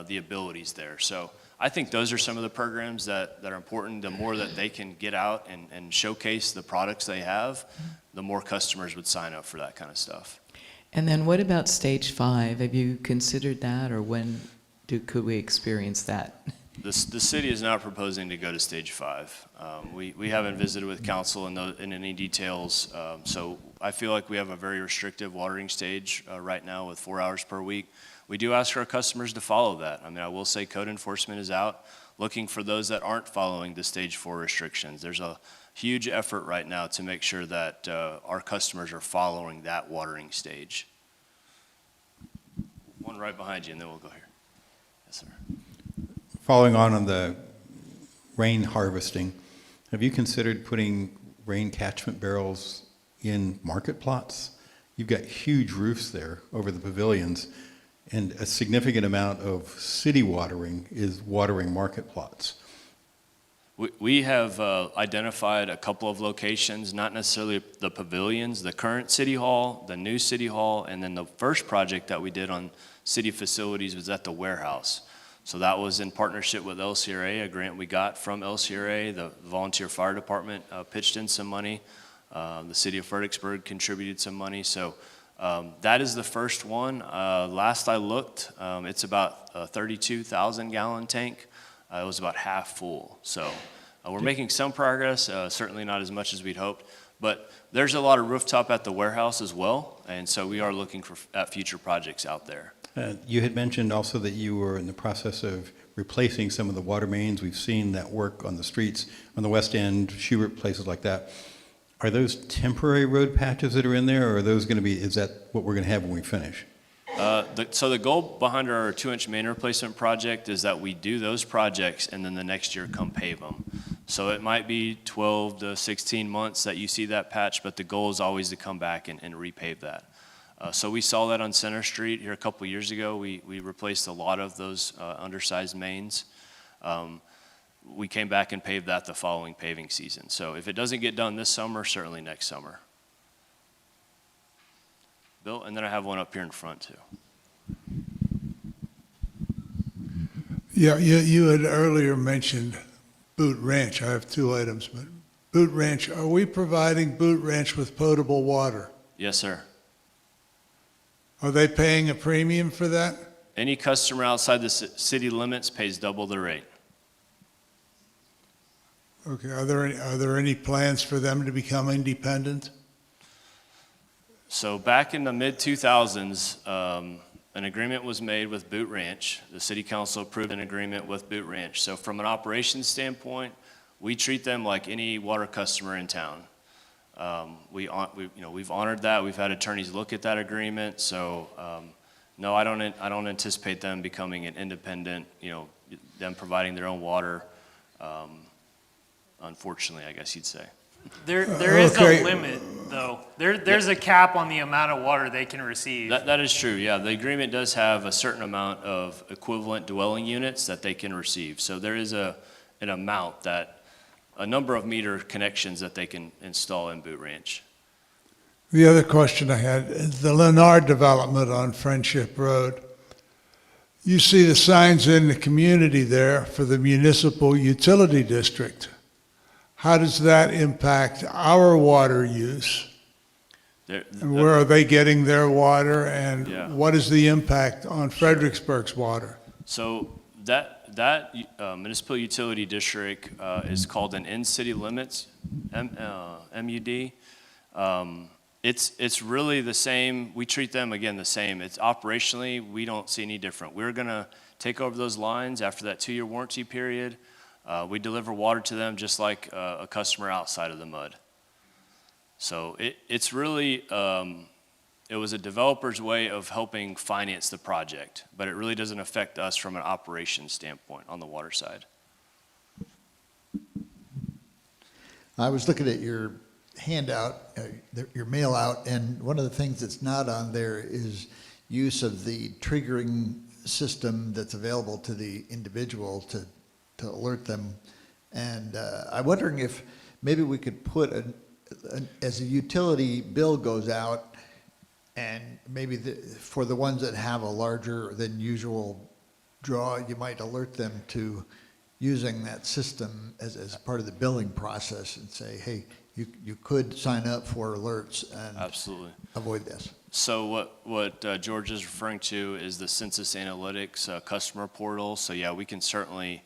the abilities there. So I think those are some of the programs that are important. The more that they can get out and showcase the products they have, the more customers would sign up for that kind of stuff. And then what about stage 5? Have you considered that, or when could we experience that? The city is not proposing to go to stage 5. We haven't visited with council in any details, so I feel like we have a very restrictive watering stage right now with 4 hours per week. We do ask our customers to follow that. I mean, I will say code enforcement is out looking for those that aren't following the stage 4 restrictions. There's a huge effort right now to make sure that our customers are following that watering stage. One right behind you, and then we'll go here. Yes, sir. Following on the rain harvesting, have you considered putting rain catchment barrels in market plots? You've got huge roofs there over the pavilions, and a significant amount of city watering is watering market plots. We have identified a couple of locations, not necessarily the pavilions, the current city hall, the new city hall, and then the first project that we did on city facilities was at the warehouse. So that was in partnership with LCRA, a grant we got from LCRA. The volunteer fire department pitched in some money. The city of Fredericksburg contributed some money. So that is the first one. Last I looked, it's about a 32,000 gallon tank. It was about half full. So we're making some progress, certainly not as much as we'd hoped. But there's a lot of rooftop at the warehouse as well. And so we are looking at future projects out there. You had mentioned also that you were in the process of replacing some of the water mains. We've seen that work on the streets, on the West End, Schubert, places like that. Are those temporary road patches that are in there, or are those going to be, is that what we're going to have when we finish? So the goal behind our 2-inch main replacement project is that we do those projects and then the next year come pave them. So it might be 12 to 16 months that you see that patch, but the goal is always to come back and repave that. So we saw that on Center Street here a couple years ago. We replaced a lot of those undersized mains. We came back and paved that the following paving season. So if it doesn't get done this summer, certainly next summer. Bill, and then I have one up here in front too. Yeah, you had earlier mentioned Boot Ranch. I have 2 items, but Boot Ranch, are we providing Boot Ranch with potable water? Yes, sir. Are they paying a premium for that? Any customer outside the city limits pays double the rate. Okay, are there any plans for them to become independent? So back in the mid-2000s, an agreement was made with Boot Ranch. The city council approved an agreement with Boot Ranch. So from an operations standpoint, we treat them like any water customer in town. We've honored that. We've had attorneys look at that agreement. So no, I don't anticipate them becoming an independent, them providing their own water. Unfortunately, I guess you'd say. There is a limit, though. There's a cap on the amount of water they can receive. That is true, yeah. The agreement does have a certain amount of equivalent dwelling units that they can receive. So there is an amount a number of meter connections that they can install in Boot Ranch. The other question I had is the Leonard development on Friendship Road. You see the signs in the community there for the municipal utility district. How does that impact our water use? And where are they getting their water, and Yeah. what is the impact on Fredericksburg's water? So that municipal utility district is called an in-city limits, MUD. It's really the same. We treat them, again, the same. It's operationally, we don't see any different. We're going to take over those lines after that 2-year warranty period. We deliver water to them just like a customer outside of the mud. So it's really, it was a developer's way of helping finance the project, but it really doesn't affect us from an operations standpoint on the water side. I was looking at your handout, your mail out, and one of the things that's not on there is use of the triggering system that's available to the individual to alert them. And I'm wondering if maybe we could put as a utility bill goes out, and maybe for the ones that have a larger than usual draw, you might alert them to using that system as part of the billing process and say, hey, you could sign up for alerts and Absolutely. avoid this. So what George is referring to is the Census Analytics customer portal. So yeah, we can certainly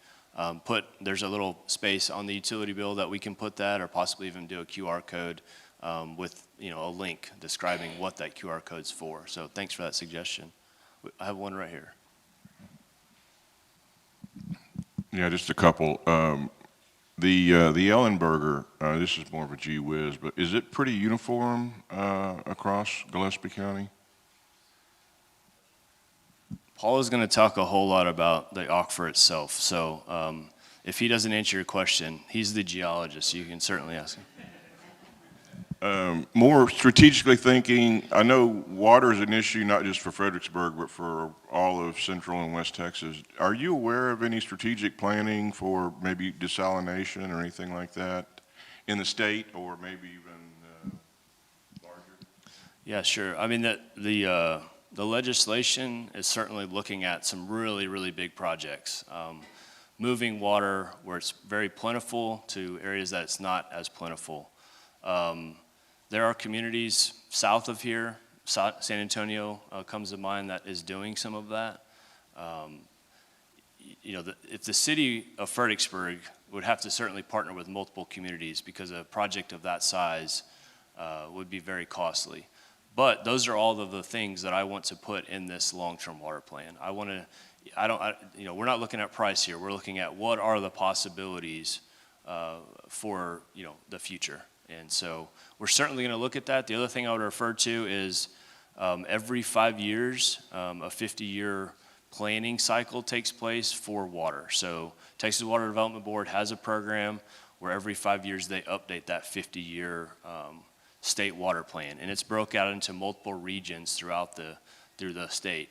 there's a little space on the utility bill that we can put that, or possibly even do a QR code with a link describing what that QR code's for. So thanks for that suggestion. I have one right here. Yeah, just a couple. The Ellenberger, this is more of a gee whiz, but is it pretty uniform across Gillespie County? Paul is going to talk a whole lot about the aquifer itself. So if he doesn't answer your question, he's the geologist. You can certainly ask him. More strategically thinking, I know water is an issue not just for Fredericksburg, but for all of Central and West Texas. Are you aware of any strategic planning for maybe desalination or anything like that in the state, or maybe even larger? Yeah, sure. I mean, the legislation is certainly looking at some really, really big projects. Moving water where it's very plentiful to areas that it's not as plentiful. There are communities south of here, San Antonio comes to mind, that is doing some of that. If the city of Fredericksburg would have to certainly partner with multiple communities, because a project of that size would be very costly. But those are all of the things that I want to put in this long-term water plan. We're not looking at price here. We're looking at what are the possibilities for the future. And so we're certainly going to look at that. The other thing I would refer to is every 5 years, a 50-year planning cycle takes place for water. So Texas Water Development Board has a program where every 5 years they update that 50-year state water plan, and it's broke out into multiple regions through the state.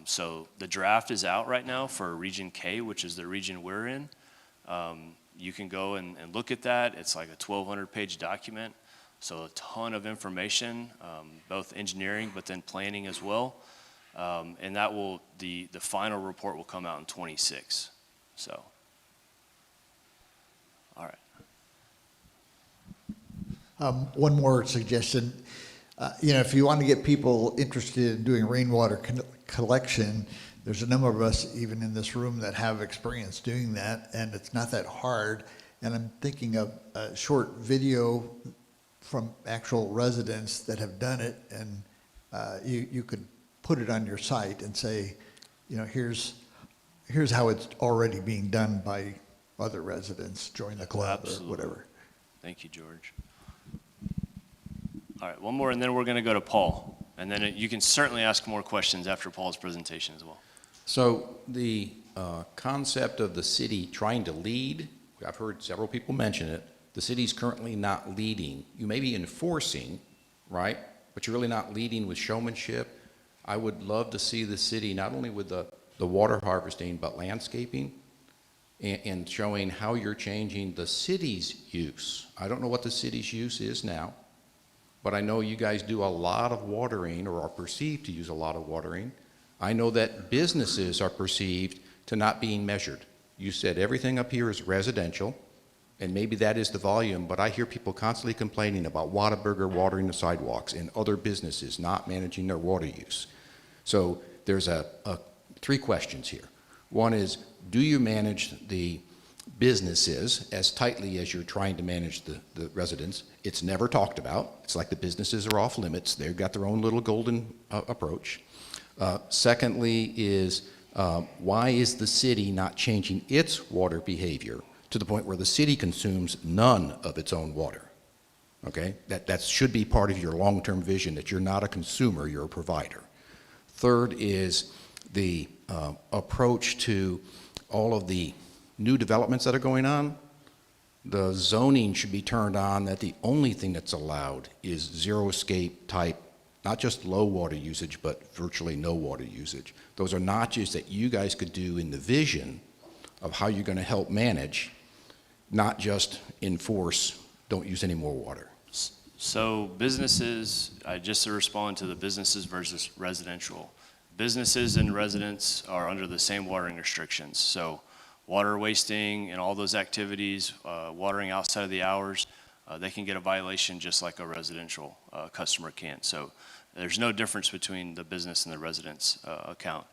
So the draft is out right now for Region K, which is the region we're in. You can go and look at that. It's like a 1,200-page document, so a ton of information, both engineering but then planning as well. And that will the final report will come out in 26. So, all right. One more suggestion. If you want to get people interested in doing rainwater collection, there's a number of us even in this room that have experience doing that, and it's not that hard. And I'm thinking of a short video from actual residents that have done it, and you could put it on your site and say, here's how it's already being done by other residents. Join the club. Absolutely. Or whatever. Thank you, George. All right, one more, and then we're going to go to Paul. And then you can certainly ask more questions after Paul's presentation as well. So the concept of the city trying to lead, I've heard several people mention it. The city's currently not leading. You may be enforcing, right? But you're really not leading with showmanship. I would love to see the city not only with the water harvesting, but landscaping and showing how you're changing the city's use. I don't know what the city's use is now, but I know you guys do a lot of watering, or are perceived to use a lot of watering. I know that businesses are perceived to not being measured. You said everything up here is residential, and maybe that is the volume, but I hear people constantly complaining about Whataburger watering the sidewalks and other businesses not managing their water use. So there's three questions here. One is, do you manage the businesses as tightly as you're trying to manage the residents? It's never talked about. It's like the businesses are off limits. They've got their own little golden approach. Secondly is, why is the city not changing its water behavior to the point where the city consumes none of its own water? Okay, that should be part of your long-term vision, that you're not a consumer, you're a provider. Third is the approach to all of the new developments that are going on. The zoning should be turned on that the only thing that's allowed is zero escape type, not just low water usage, but virtually no water usage. Those are notches that you guys could do in the vision of how you're going to help manage, not just enforce, don't use any more water. So businesses, just to respond to the businesses versus residential. Businesses and residents are under the same watering restrictions. So water wasting and all those activities, watering outside of the hours, they can get a violation just like a residential customer can. So there's no difference between the business and the resident's account.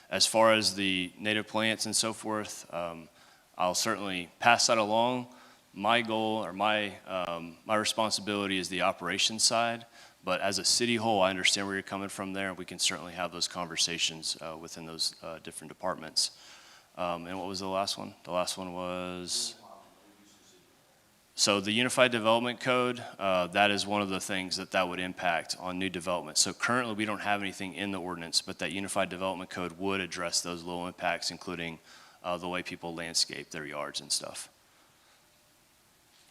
As far as the native plants and so forth, I'll certainly pass that along. My goal or my responsibility is the operations side, but as a city whole, I understand where you're coming from there, and we can certainly have those conversations within those different departments. And what was the last one? The last one was, so the Unified Development Code, that is one of the things that would impact on new development. So currently we don't have anything in the ordinance, but that Unified Development Code would address those low impacts, including the way people landscape their yards and stuff.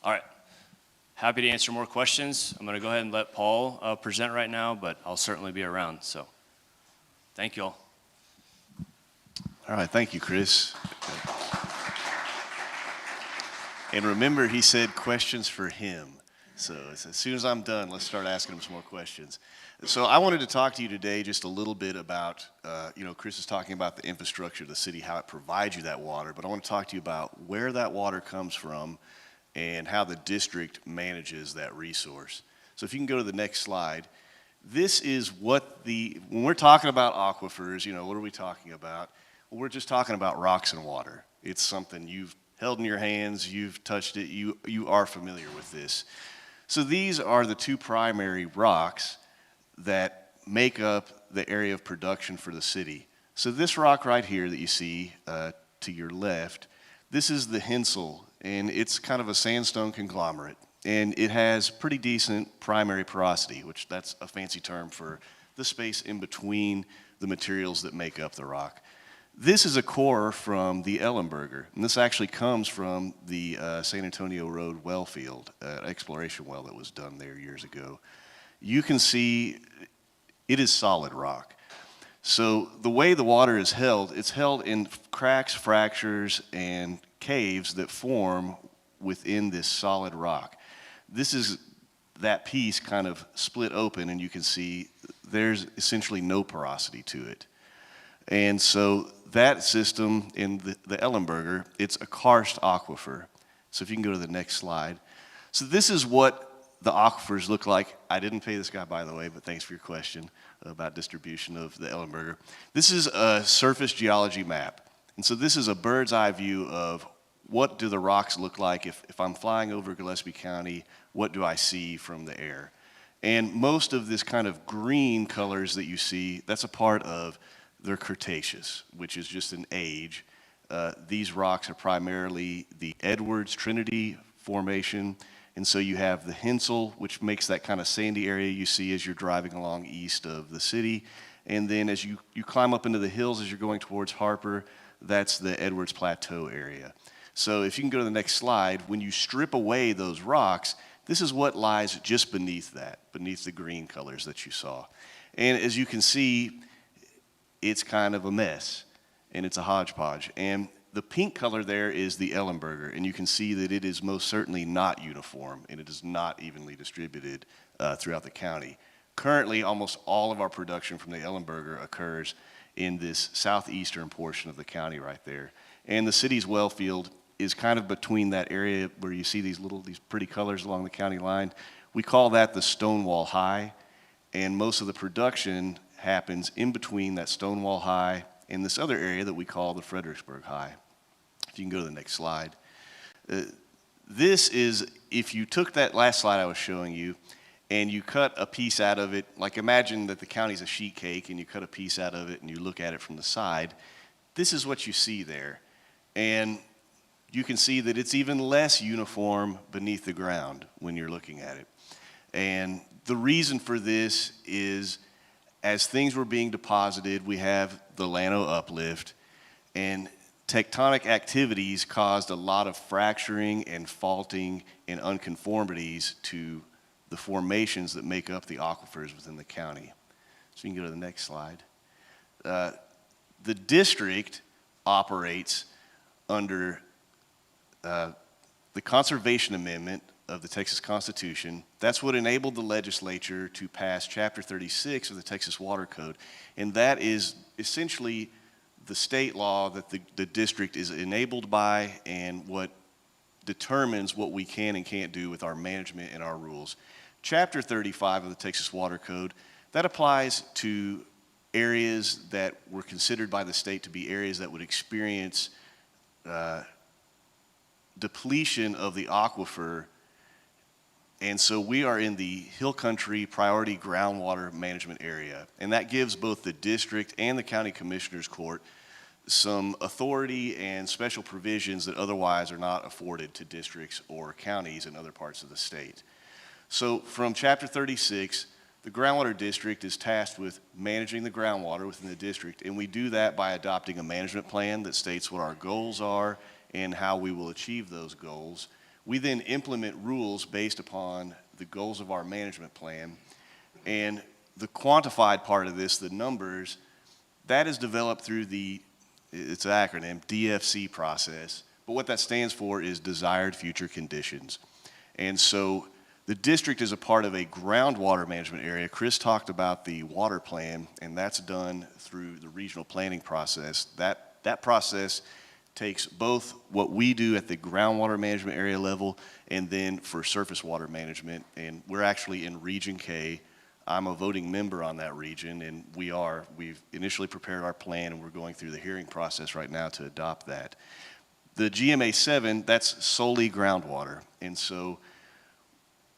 All right, happy to answer more questions. I'm gonna go ahead and let Paul present right now, but I'll certainly be around, so thank you all. All right, thank you, Chris. And remember, he said questions for him. So as soon as I'm done, let's start asking him some more questions. So I wanted to talk to you today just a little bit about, Chris is talking about the infrastructure of the city, how it provides you that water, but I want to talk to you about where that water comes from and how the district manages that resource. So if you can go to the next slide, this is what when we're talking about aquifers, what are we talking about? Well, we're just talking about rocks and water. It's something you've held in your hands, you've touched it, you are familiar with this. So these are the two primary rocks that make up the area of production for the city. So this rock right here that you see to your left, this is the Hensel, and it's kind of a sandstone conglomerate, and it has pretty decent primary porosity, which that's a fancy term for the space in between the materials that make up the rock. This is a core from the Ellenberger, and this actually comes from the San Antonio Road well field, exploration well that was done there years ago. You can see it is solid rock. So the way the water is held, it's held in cracks, fractures, and caves that form within this solid rock. This is that piece kind of split open, and you can see there's essentially no porosity to it. And so that system in the Ellenberger, it's a karst aquifer. So if you can go to the next slide. So this is what the aquifers look like. I didn't pay this guy, by the way, but thanks for your question about distribution of the Ellenberger. This is a surface geology map. And so this is a bird's eye view of what do the rocks look like if I'm flying over Gillespie County, what do I see from the air? And most of this kind of green colors that you see, that's a part of their Cretaceous, which is just an age. These rocks are primarily the Edwards Trinity Formation, and so you have the Hensel, which makes that kind of sandy area you see as you're driving along east of the city, and then as you climb up into the hills as you're going towards Harper, that's the Edwards Plateau area. So if you can go to the next slide, when you strip away those rocks, this is what lies just beneath that, beneath the green colors that you saw. And as you can see, it's kind of a mess, and it's a hodgepodge. And the pink color there is the Ellenberger, and you can see that it is most certainly not uniform, and it is not evenly distributed throughout the county. Currently, almost all of our production from the Ellenberger occurs in this southeastern portion of the county right there. And the city's well field is kind of between that area where you see these pretty colors along the county line. We call that the Stonewall High, and most of the production happens in between that Stonewall High and this other area that we call the Fredericksburg High. If you can go to the next slide. This is, if you took that last slide I was showing you and you cut a piece out of it, like imagine that the county's a sheet cake and you cut a piece out of it and you look at it from the side, this is what you see there. And you can see that it's even less uniform beneath the ground when you're looking at it. And the reason for this is as things were being deposited, we have the Llano uplift, and tectonic activities caused a lot of fracturing and faulting and unconformities to the formations that make up the aquifers within the county. So you can go to the next slide. The district operates under the Conservation Amendment of the Texas Constitution. That's what enabled the legislature to pass Chapter 36 of the Texas Water Code. And that is essentially the state law that the district is enabled by and what determines what we can and can't do with our management and our rules. Chapter 35 of the Texas Water Code, that applies to areas that were considered by the state to be areas that would experience depletion of the aquifer. And so we are in the Hill Country Priority Groundwater Management Area. And that gives both the district and the County Commissioner's Court some authority and special provisions that otherwise are not afforded to districts or counties in other parts of the state. So from Chapter 36, the Groundwater District is tasked with managing the groundwater within the district, and we do that by adopting a management plan that states what our goals are and how we will achieve those goals. We then implement rules based upon the goals of our management plan, and the quantified part of this, the numbers, that is developed through it's an acronym, DFC process, but what that stands for is Desired Future Conditions. And so the district is a part of a groundwater management area. Chris talked about the water plan, and that's done through the regional planning process. That process takes both what we do at the groundwater management area level and then for surface water management. And we're actually in Region K. I'm a voting member on that region, and we've initially prepared our plan, and we're going through the hearing process right now to adopt that. The GMA 7, that's solely groundwater. And so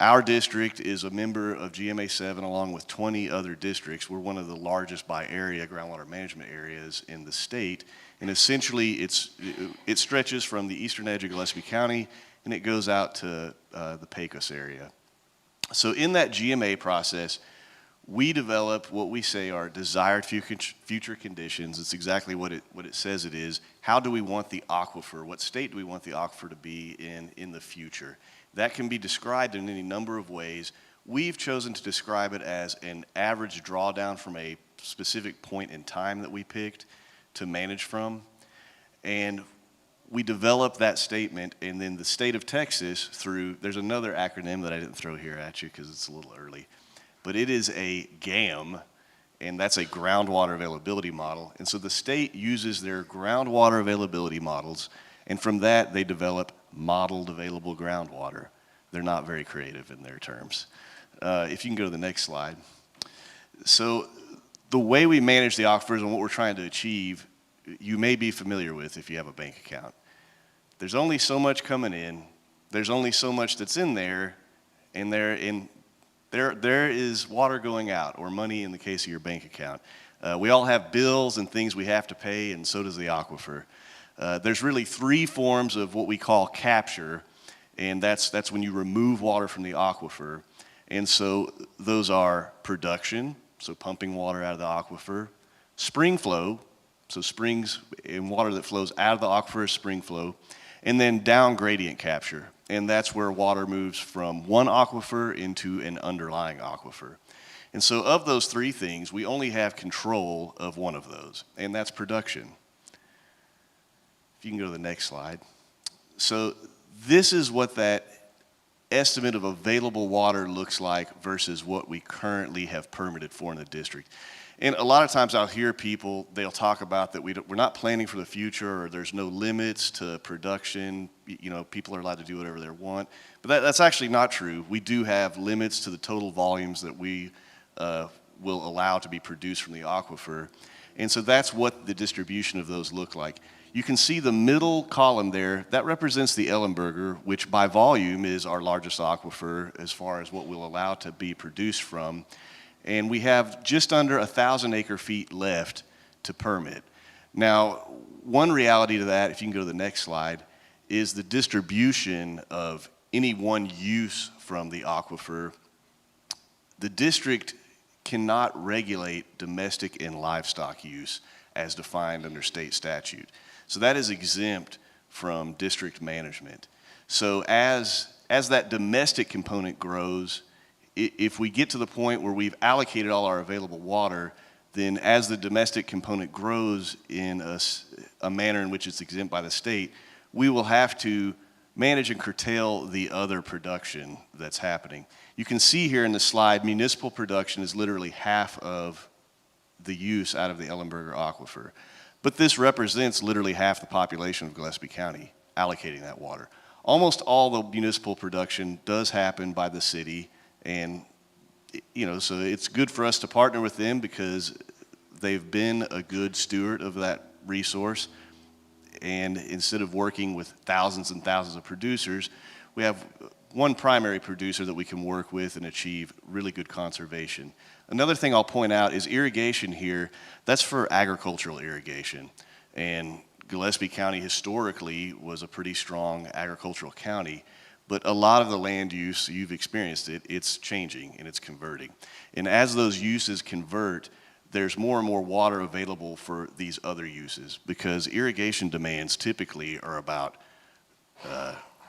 our district is a member of GMA 7 along with 20 other districts. We're one of the largest by area groundwater management areas in the state. And essentially, it stretches from the eastern edge of Gillespie County, and it goes out to the Pecos area. So in that GMA process, we develop what we say are desired future conditions. It's exactly what it says it is. How do we want the aquifer? What state do we want the aquifer to be in the future? That can be described in any number of ways. We've chosen to describe it as an average drawdown from a specific point in time that we picked to manage from. And we developed that statement, and then the state of Texas there's another acronym that I didn't throw here at you because it's a little early, but it is a GAM, and that's a groundwater availability model. And so the state uses their groundwater availability models, and from that they develop modeled available groundwater. They're not very creative in their terms. If you can go to the next slide. So the way we manage the aquifers and what we're trying to achieve, you may be familiar with if you have a bank account. There's only so much coming in, there's only so much that's in there, and there is water going out, or money in the case of your bank account. We all have bills and things we have to pay, and so does the aquifer. There's really three forms of what we call capture, and that's when you remove water from the aquifer. And so those are production, so pumping water out of the aquifer, spring flow, so springs and water that flows out of the aquifer is spring flow, and then down gradient capture. And that's where water moves from one aquifer into an underlying aquifer. And so of those three things, we only have control of one of those, and that's production. If you can go to the next slide. So this is what that estimate of available water looks like versus what we currently have permitted for in the district. And a lot of times I'll hear people, they'll talk about that we're not planning for the future, or there's no limits to production. People are allowed to do whatever they want. But that's actually not true. We do have limits to the total volumes that we will allow to be produced from the aquifer. And so that's what the distribution of those look like. You can see the middle column there, that represents the Ellenberger, which by volume is our largest aquifer as far as what we'll allow to be produced from. And we have just under 1,000 acre-feet left to permit. Now, one reality to that, if you can go to the next slide, is the distribution of any one use from the aquifer. The district cannot regulate domestic and livestock use as defined under state statute. So that is exempt from district management. So as that domestic component grows, if we get to the point where we've allocated all our available water, then as the domestic component grows in a manner in which it's exempt by the state, we will have to manage and curtail the other production that's happening. You can see here in the slide, municipal production is literally half of the use out of the Ellenberger aquifer. But this represents literally half the population of Gillespie County allocating that water. Almost all the municipal production does happen by the city, and so it's good for us to partner with them because they've been a good steward of that resource. And instead of working with thousands and thousands of producers, we have one primary producer that we can work with and achieve really good conservation. Another thing I'll point out is irrigation here. That's for agricultural irrigation. And Gillespie County historically was a pretty strong agricultural county, but a lot of the land use, you've experienced it, it's changing and it's converting. And as those uses convert, there's more and more water available for these other uses because irrigation demands typically are about,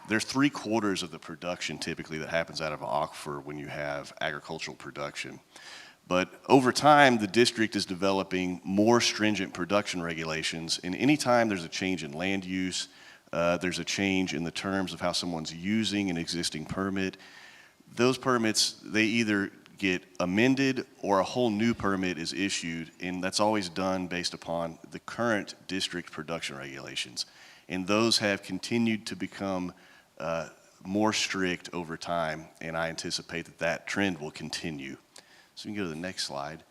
there's 3/4 of the production typically that happens out of an aquifer when you have agricultural production. But over time, the district is developing more stringent production regulations, and anytime there's a change in land use, there's a change in the terms of how someone's using an existing permit, those permits, they either get amended or a whole new permit is issued, and that's always done based upon the current district production regulations. And those have continued to become more strict over time, and I anticipate that that trend will continue. So we can go to the next slide.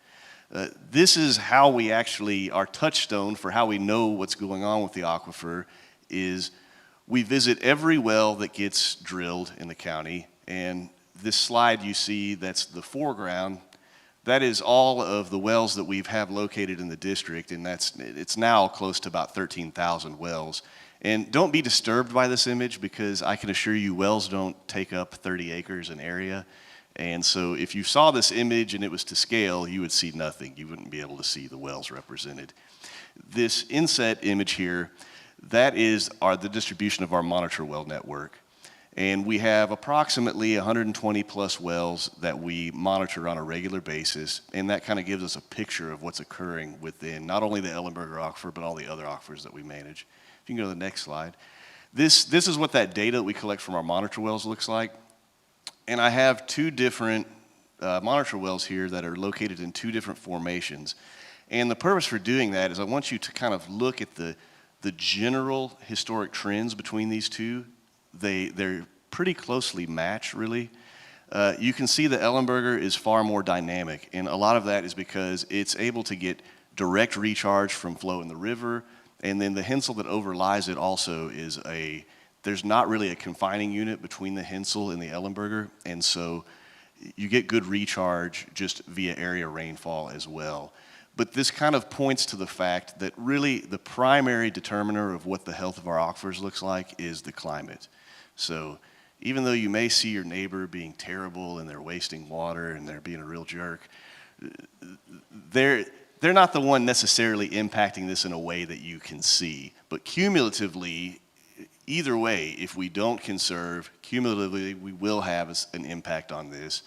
This is how we actually, our touchstone for how we know what's going on with the aquifer is we visit every well that gets drilled in the county, and this slide you see, that's the foreground, that is all of the wells that we have located in the district, and it's now close to about 13,000 wells. And don't be disturbed by this image because I can assure you wells don't take up 30 acres in area. And so if you saw this image and it was to scale, you would see nothing. You wouldn't be able to see the wells represented. This inset image here, that is the distribution of our monitor well network. And we have approximately 120 plus wells that we monitor on a regular basis, and that kind of gives us a picture of what's occurring within not only the Ellenberger aquifer, but all the other aquifers that we manage. If you can go to the next slide. This is what that data that we collect from our monitor wells looks like. And I have two different monitor wells here that are located in two different formations. And the purpose for doing that is I want you to kind of look at the general historic trends between these two. They're pretty closely matched, really. You can see the Ellenberger is far more dynamic, and a lot of that is because it's able to get direct recharge from flow in the river, and then the Hensel that overlies it also is there's not really a confining unit between the Hensel and the Ellenberger, and so you get good recharge just via area rainfall as well. But this kind of points to the fact that really the primary determiner of what the health of our aquifers looks like is the climate. So even though you may see your neighbor being terrible and they're wasting water and they're being a real jerk, they're not the one necessarily impacting this in a way that you can see. But cumulatively, either way, if we don't conserve, cumulatively we will have an impact on this.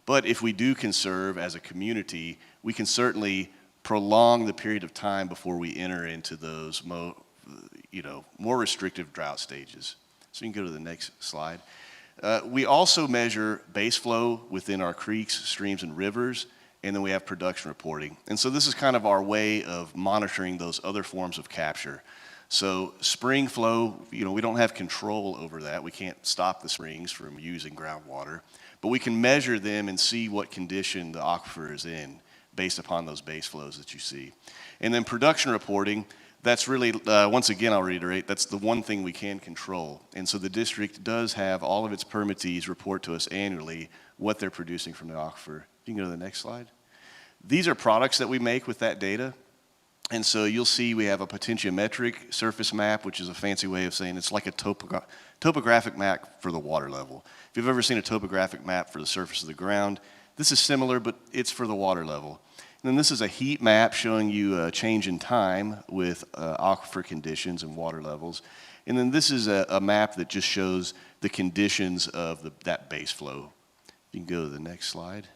But if we do conserve as a community, we can certainly prolong the period of time before we enter into those more restrictive drought stages. So you can go to the next slide. We also measure base flow within our creeks, streams, and rivers, and then we have production reporting. And so this is kind of our way of monitoring those other forms of capture. So spring flow, we don't have control over that. We can't stop the springs from using groundwater, but we can measure them and see what condition the aquifer is in based upon those base flows that you see. And then production reporting, that's really, once again, I'll reiterate, that's the one thing we can control. And so the district does have all of its permittees report to us annually what they're producing from the aquifer. You can go to the next slide. These are products that we make with that data. And so you'll see we have a potentiometric surface map, which is a fancy way of saying it's like a topographic map for the water level. If you've ever seen a topographic map for the surface of the ground, this is similar, but it's for the water level. And then this is a heat map showing you a change in time with aquifer conditions and water levels. And then this is a map that just shows the conditions of that base flow. You can go to the next slide.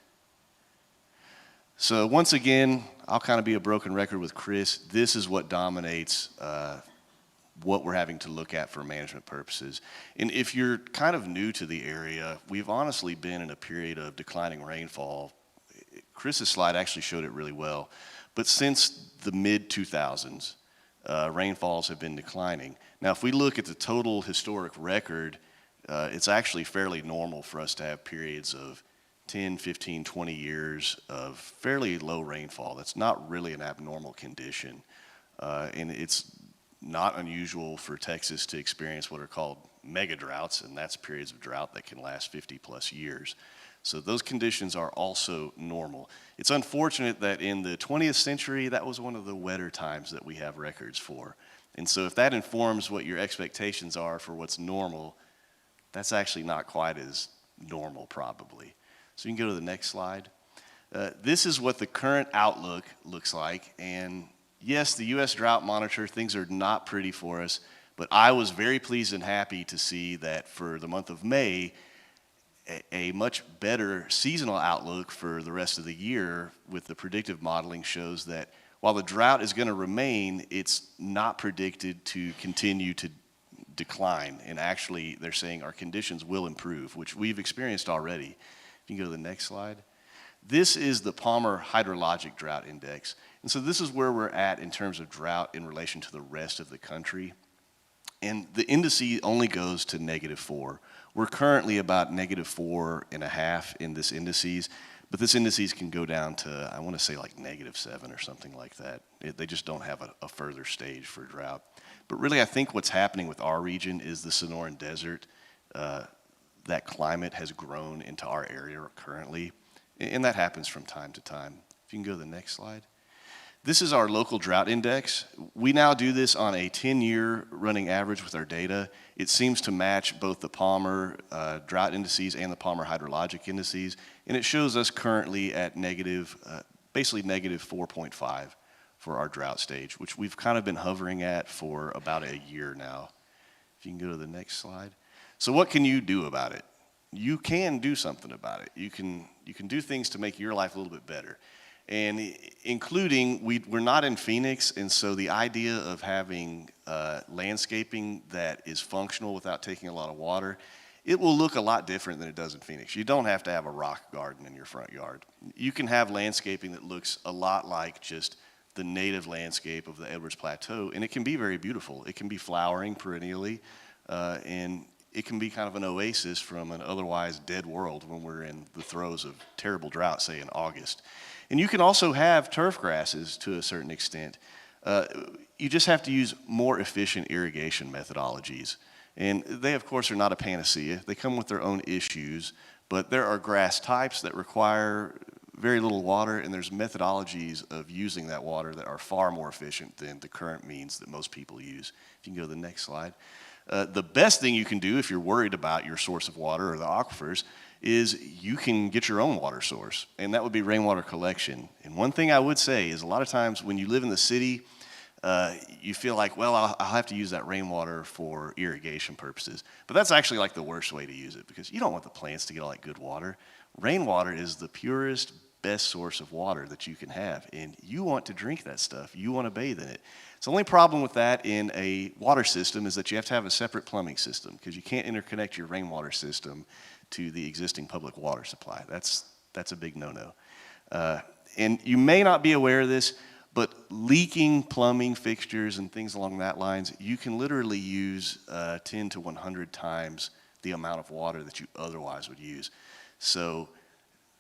So once again, I'll kind of be a broken record with Chris. This is what dominates what we're having to look at for management purposes. And if you're kind of new to the area, we've honestly been in a period of declining rainfall. Chris's slide actually showed it really well. But since the mid-2000s, rainfalls have been declining. Now, if we look at the total historic record, it's actually fairly normal for us to have periods of 10, 15, 20 years of fairly low rainfall. That's not really an abnormal condition. And it's not unusual for Texas to experience what are called mega droughts, and that's periods of drought that can last 50 plus years. So those conditions are also normal. It's unfortunate that in the 20th century, that was one of the wetter times that we have records for. And so if that informs what your expectations are for what's normal, that's actually not quite as normal probably. So you can go to the next slide. This is what the current outlook looks like. And yes, the U.S. Drought Monitor, things are not pretty for us, but I was very pleased and happy to see that for the month of May, a much better seasonal outlook for the rest of the year with the predictive modeling shows that while the drought is going to remain, it's not predicted to continue to decline. And actually, they're saying our conditions will improve, which we've experienced already. You can go to the next slide. This is the Palmer Hydrologic Drought Index. And so this is where we're at in terms of drought in relation to the rest of the country. And the index only goes to -4. We're currently about -4.5 in this indices, but this indices can go down to, I want to say like -7 or something like that. They just don't have a further stage for drought. But really I think what's happening with our region is the Sonoran Desert, that climate has grown into our area currently, and that happens from time to time. If you can go to the next slide. This is our local drought index. We now do this on a 10-year running average with our data. It seems to match both the Palmer drought indices and the Palmer hydrologic indices, and it shows us currently at basically -4.5 for our drought stage, which we've kind of been hovering at for about a year now. If you can go to the next slide. So what can you do about it? You can do something about it. You can do things to make your life a little bit better. And including, we're not in Phoenix, and so the idea of having landscaping that is functional without taking a lot of water, it will look a lot different than it does in Phoenix. You don't have to have a rock garden in your front yard. You can have landscaping that looks a lot like just the native landscape of the Edwards Plateau, and it can be very beautiful. It can be flowering perennially, and it can be kind of an oasis from an otherwise dead world when we're in the throes of terrible drought, say in August. And you can also have turf grasses to a certain extent. You just have to use more efficient irrigation methodologies. And they, of course, are not a panacea. They come with their own issues, but there are grass types that require very little water, and there's methodologies of using that water that are far more efficient than the current means that most people use. If you can go to the next slide. The best thing you can do if you're worried about your source of water or the aquifers is you can get your own water source, and that would be rainwater collection. And one thing I would say is a lot of times when you live in the city, you feel like, well, I'll have to use that rainwater for irrigation purposes. But that's actually like the worst way to use it because you don't want the plants to get all that good water. Rainwater is the purest, best source of water that you can have, and you want to drink that stuff. You want to bathe in it. So the only problem with that in a water system is that you have to have a separate plumbing system because you can't interconnect your rainwater system to the existing public water supply. That's a big no-no. And you may not be aware of this, but leaking plumbing fixtures and things along that lines, you can literally use 10 to 100 times the amount of water that you otherwise would use. So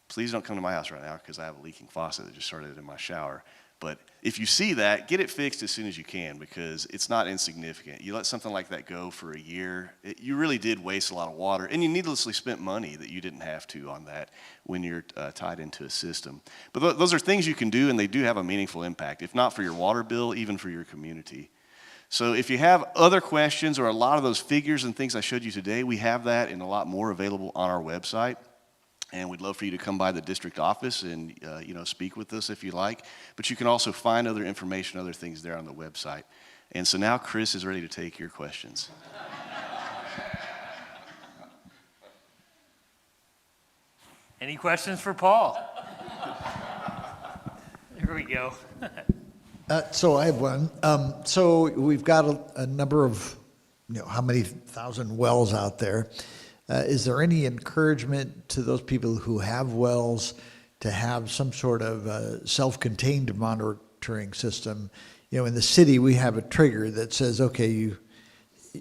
please don't come to my house right now because I have a leaking faucet that just started in my shower. But if you see that, get it fixed as soon as you can because it's not insignificant. You let something like that go for a year, you really did waste a lot of water, and you needlessly spent money that you didn't have to on that when you're tied into a system. But those are things you can do, and they do have a meaningful impact, if not for your water bill, even for your community. So if you have other questions or a lot of those figures and things I showed you today, we have that and a lot more available on our website. And we'd love for you to come by the district office and speak with us if you like. But you can also find other information, other things there on the website. And so now Chris is ready to take your questions. Any questions for Paul? Here we go. So I have one. So we've got a number of, how many thousand wells out there. Is there any encouragement to those people who have wells to have some sort of self-contained monitoring system? In the city, we have a trigger that says, okay,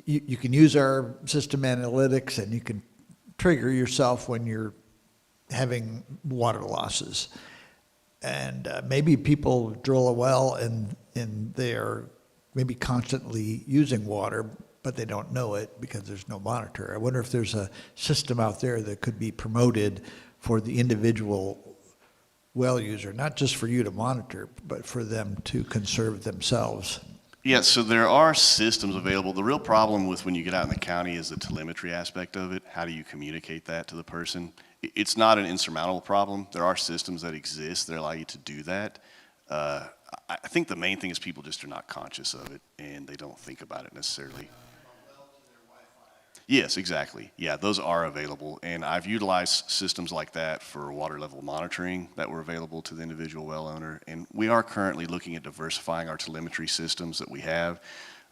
you can use our system analytics and you can trigger yourself when you're having water losses. And maybe people drill a well and they are maybe constantly using water, but they don't know it because there's no monitor. I wonder if there's a system out there that could be promoted for the individual well user, not just for you to monitor, but for them to conserve themselves. Yeah, so there are systems available. The real problem with when you get out in the county is the telemetry aspect of it. How do you communicate that to the person? It's not an insurmountable problem. There are systems that exist that allow you to do that. I think the main thing is people just are not conscious of it and they don't think about it necessarily. Yes, exactly. Yeah, those are available. And I've utilized systems like that for water level monitoring that were available to the individual well owner. And we are currently looking at diversifying our telemetry systems that we have.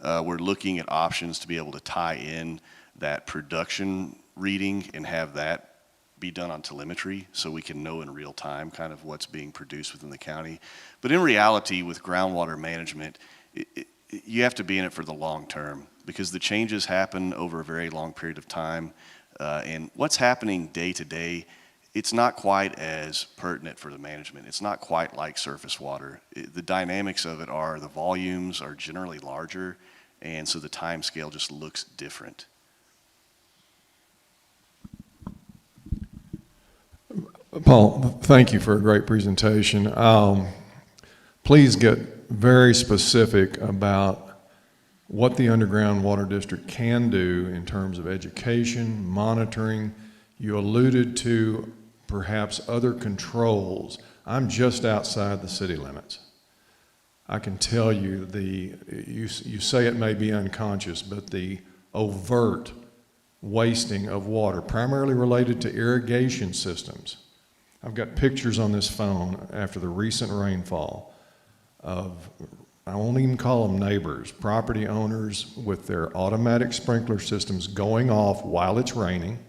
We're looking at options to be able to tie in that production reading and have that be done on telemetry so we can know in real time kind of what's being produced within the county. But in reality, with groundwater management, you have to be in it for the long term because the changes happen over a very long period of time. And what's happening day to day, it's not quite as pertinent for the management. It's not quite like surface water. The dynamics of it are the volumes are generally larger, and so the time scale just looks different. Paul, thank you for a great presentation. Please get very specific about what the underground water district can do in terms of education, monitoring. You alluded to perhaps other controls. I'm just outside the city limits. I can tell you you say it may be unconscious, but the overt wasting of water, primarily related to irrigation systems. I've got pictures on this phone after the recent rainfall of, I won't even call them neighbors, property owners with their automatic sprinkler systems going off while it's raining.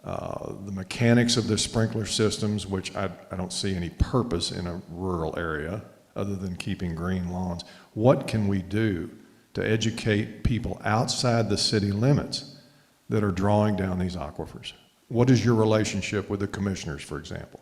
The mechanics of the sprinkler systems, which I don't see any purpose in a rural area other than keeping green lawns. What can we do to educate people outside the city limits that are drawing down these aquifers? What is your relationship with the commissioners, for example?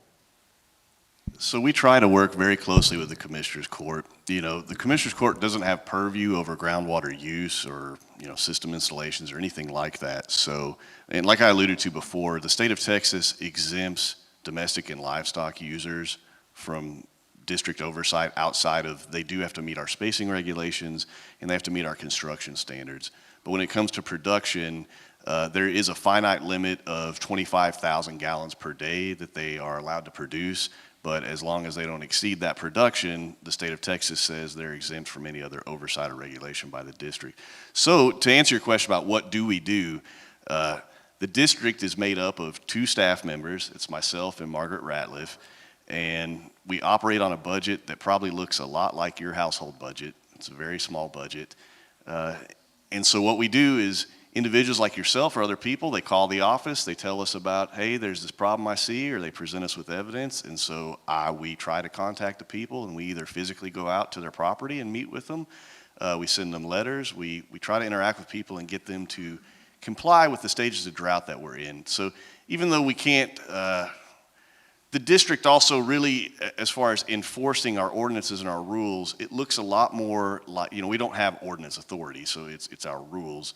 So we try to work very closely with the Commissioners Court. The Commissioners Court doesn't have purview over groundwater use or, system installations or anything like that. So, and like I alluded to before, the state of Texas exempts domestic and livestock users from district oversight outside of, they do have to meet our spacing regulations and they have to meet our construction standards. But when it comes to production, there is a finite limit of 25,000 gallons per day that they are allowed to produce. But as long as they don't exceed that production, the state of Texas says they're exempt from any other oversight or regulation by the district. So to answer your question about what do we do, the district is made up of 2 staff members. It's myself and Margaret Ratliff. And we operate on a budget that probably looks a lot like your household budget. It's a very small budget. And so what we do is individuals like yourself or other people, they call the office, they tell us about, hey, there's this problem I see, or they present us with evidence. And so we try to contact the people, and we either physically go out to their property and meet with them. We send them letters. We try to interact with people and get them to comply with the stages of drought that we're in. So even though we can't, the district also really, as far as enforcing our ordinances and our rules, it looks a lot more like, we don't have ordinance authority, so it's our rules.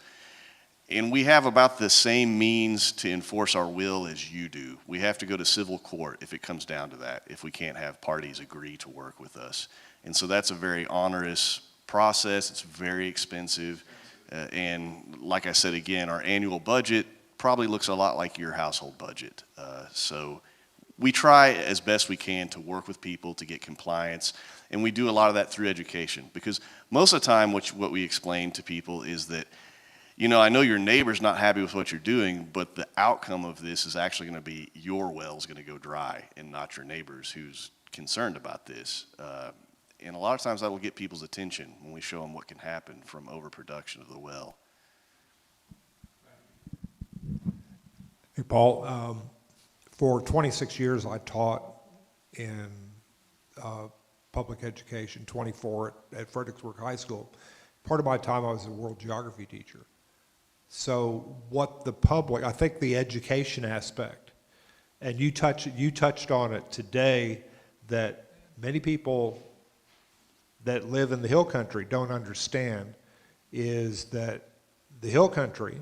And we have about the same means to enforce our will as you do. We have to go to civil court if it comes down to that, if we can't have parties agree to work with us. And so that's a very onerous process. It's very expensive. And like I said again, our annual budget probably looks a lot like your household budget. So we try as best we can to work with people to get compliance. And we do a lot of that through education, because most of the time what we explain to people is that, I know your neighbor's not happy with what you're doing, but the outcome of this is actually going to be your well's going to go dry and not your neighbor's who's concerned about this. And a lot of times that will get people's attention when we show them what can happen from overproduction of the well. Hey, Paul, for 26 years I taught in public education, 24 at Fredericksburg High School. Part of my time I was a world geography teacher. So what the public, I think the education aspect, and you touched on it today, that many people that live in the hill country don't understand, is that the hill country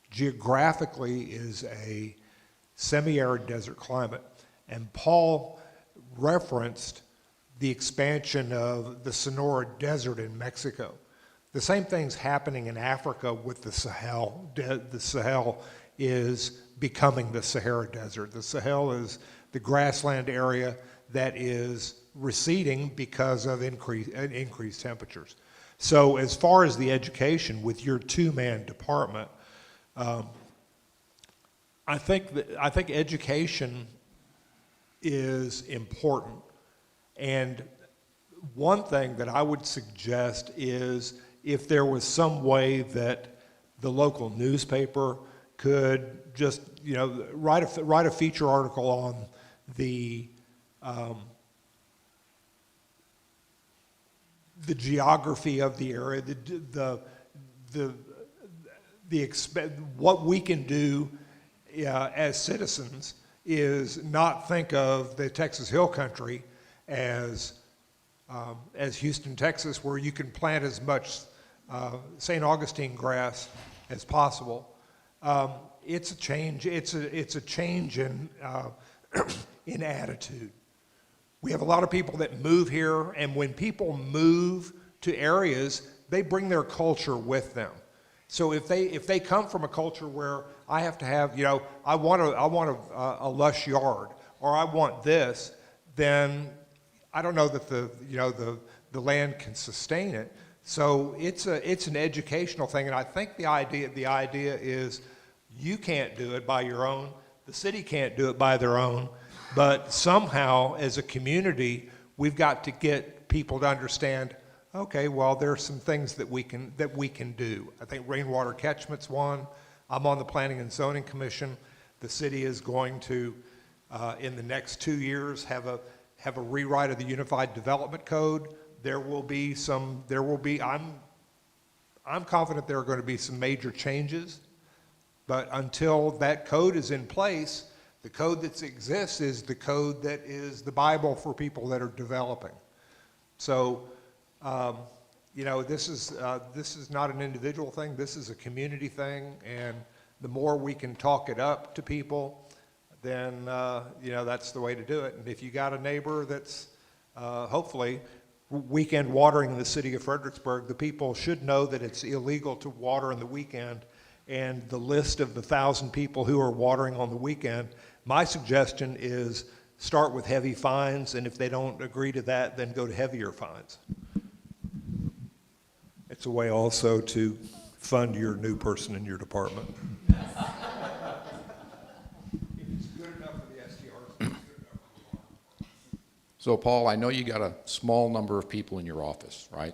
geographically is a semi-arid desert climate. And Paul referenced the expansion of the Sonora Desert in Mexico. The same thing's happening in Africa with the Sahel. The Sahel is becoming the Sahara Desert. The Sahel is the grassland area that is receding because of increased temperatures. So as far as the education with your two-man department, I think education is important. And one thing that I would suggest is if there was some way that the local newspaper could just, write a feature article on the geography of the area, what we can do as citizens is not think of the Texas Hill Country as Houston, Texas, where you can plant as much St. Augustine grass as possible. It's a change. It's a change in in attitude. We have a lot of people that move here, and when people move to areas, they bring their culture with them. So if they come from a culture where I have to have, I want a lush yard, or I want this, then I don't know that the land can sustain it. So it's an educational thing, and I think the idea is you can't do it by your own, the city can't do it by their own, but somehow as a community we've got to get people to understand, okay, well, there are some things that we can do. I think rainwater catchment's one. I'm on the Planning and Zoning Commission. The city is going to in the next 2 years have a rewrite of the Unified Development Code. I'm confident there are going to be some major changes, but until that code is in place, the code that exists is the code that is the Bible for people that are developing. So, this is not an individual thing. This is a community thing, and the more we can talk it up to people, then that's the way to do it. And if you got a neighbor that's hopefully weekend watering in the city of Fredericksburg, the people should know that it's illegal to water in the weekend, and the list of the 1,000 people who are watering on the weekend, my suggestion is start with heavy fines, and if they don't agree to that, then go to heavier fines. It's a way also to fund your new person in your department. If it's good enough for the STRs, it's good enough for the So Paul, I know you got a small number of people in your office, right?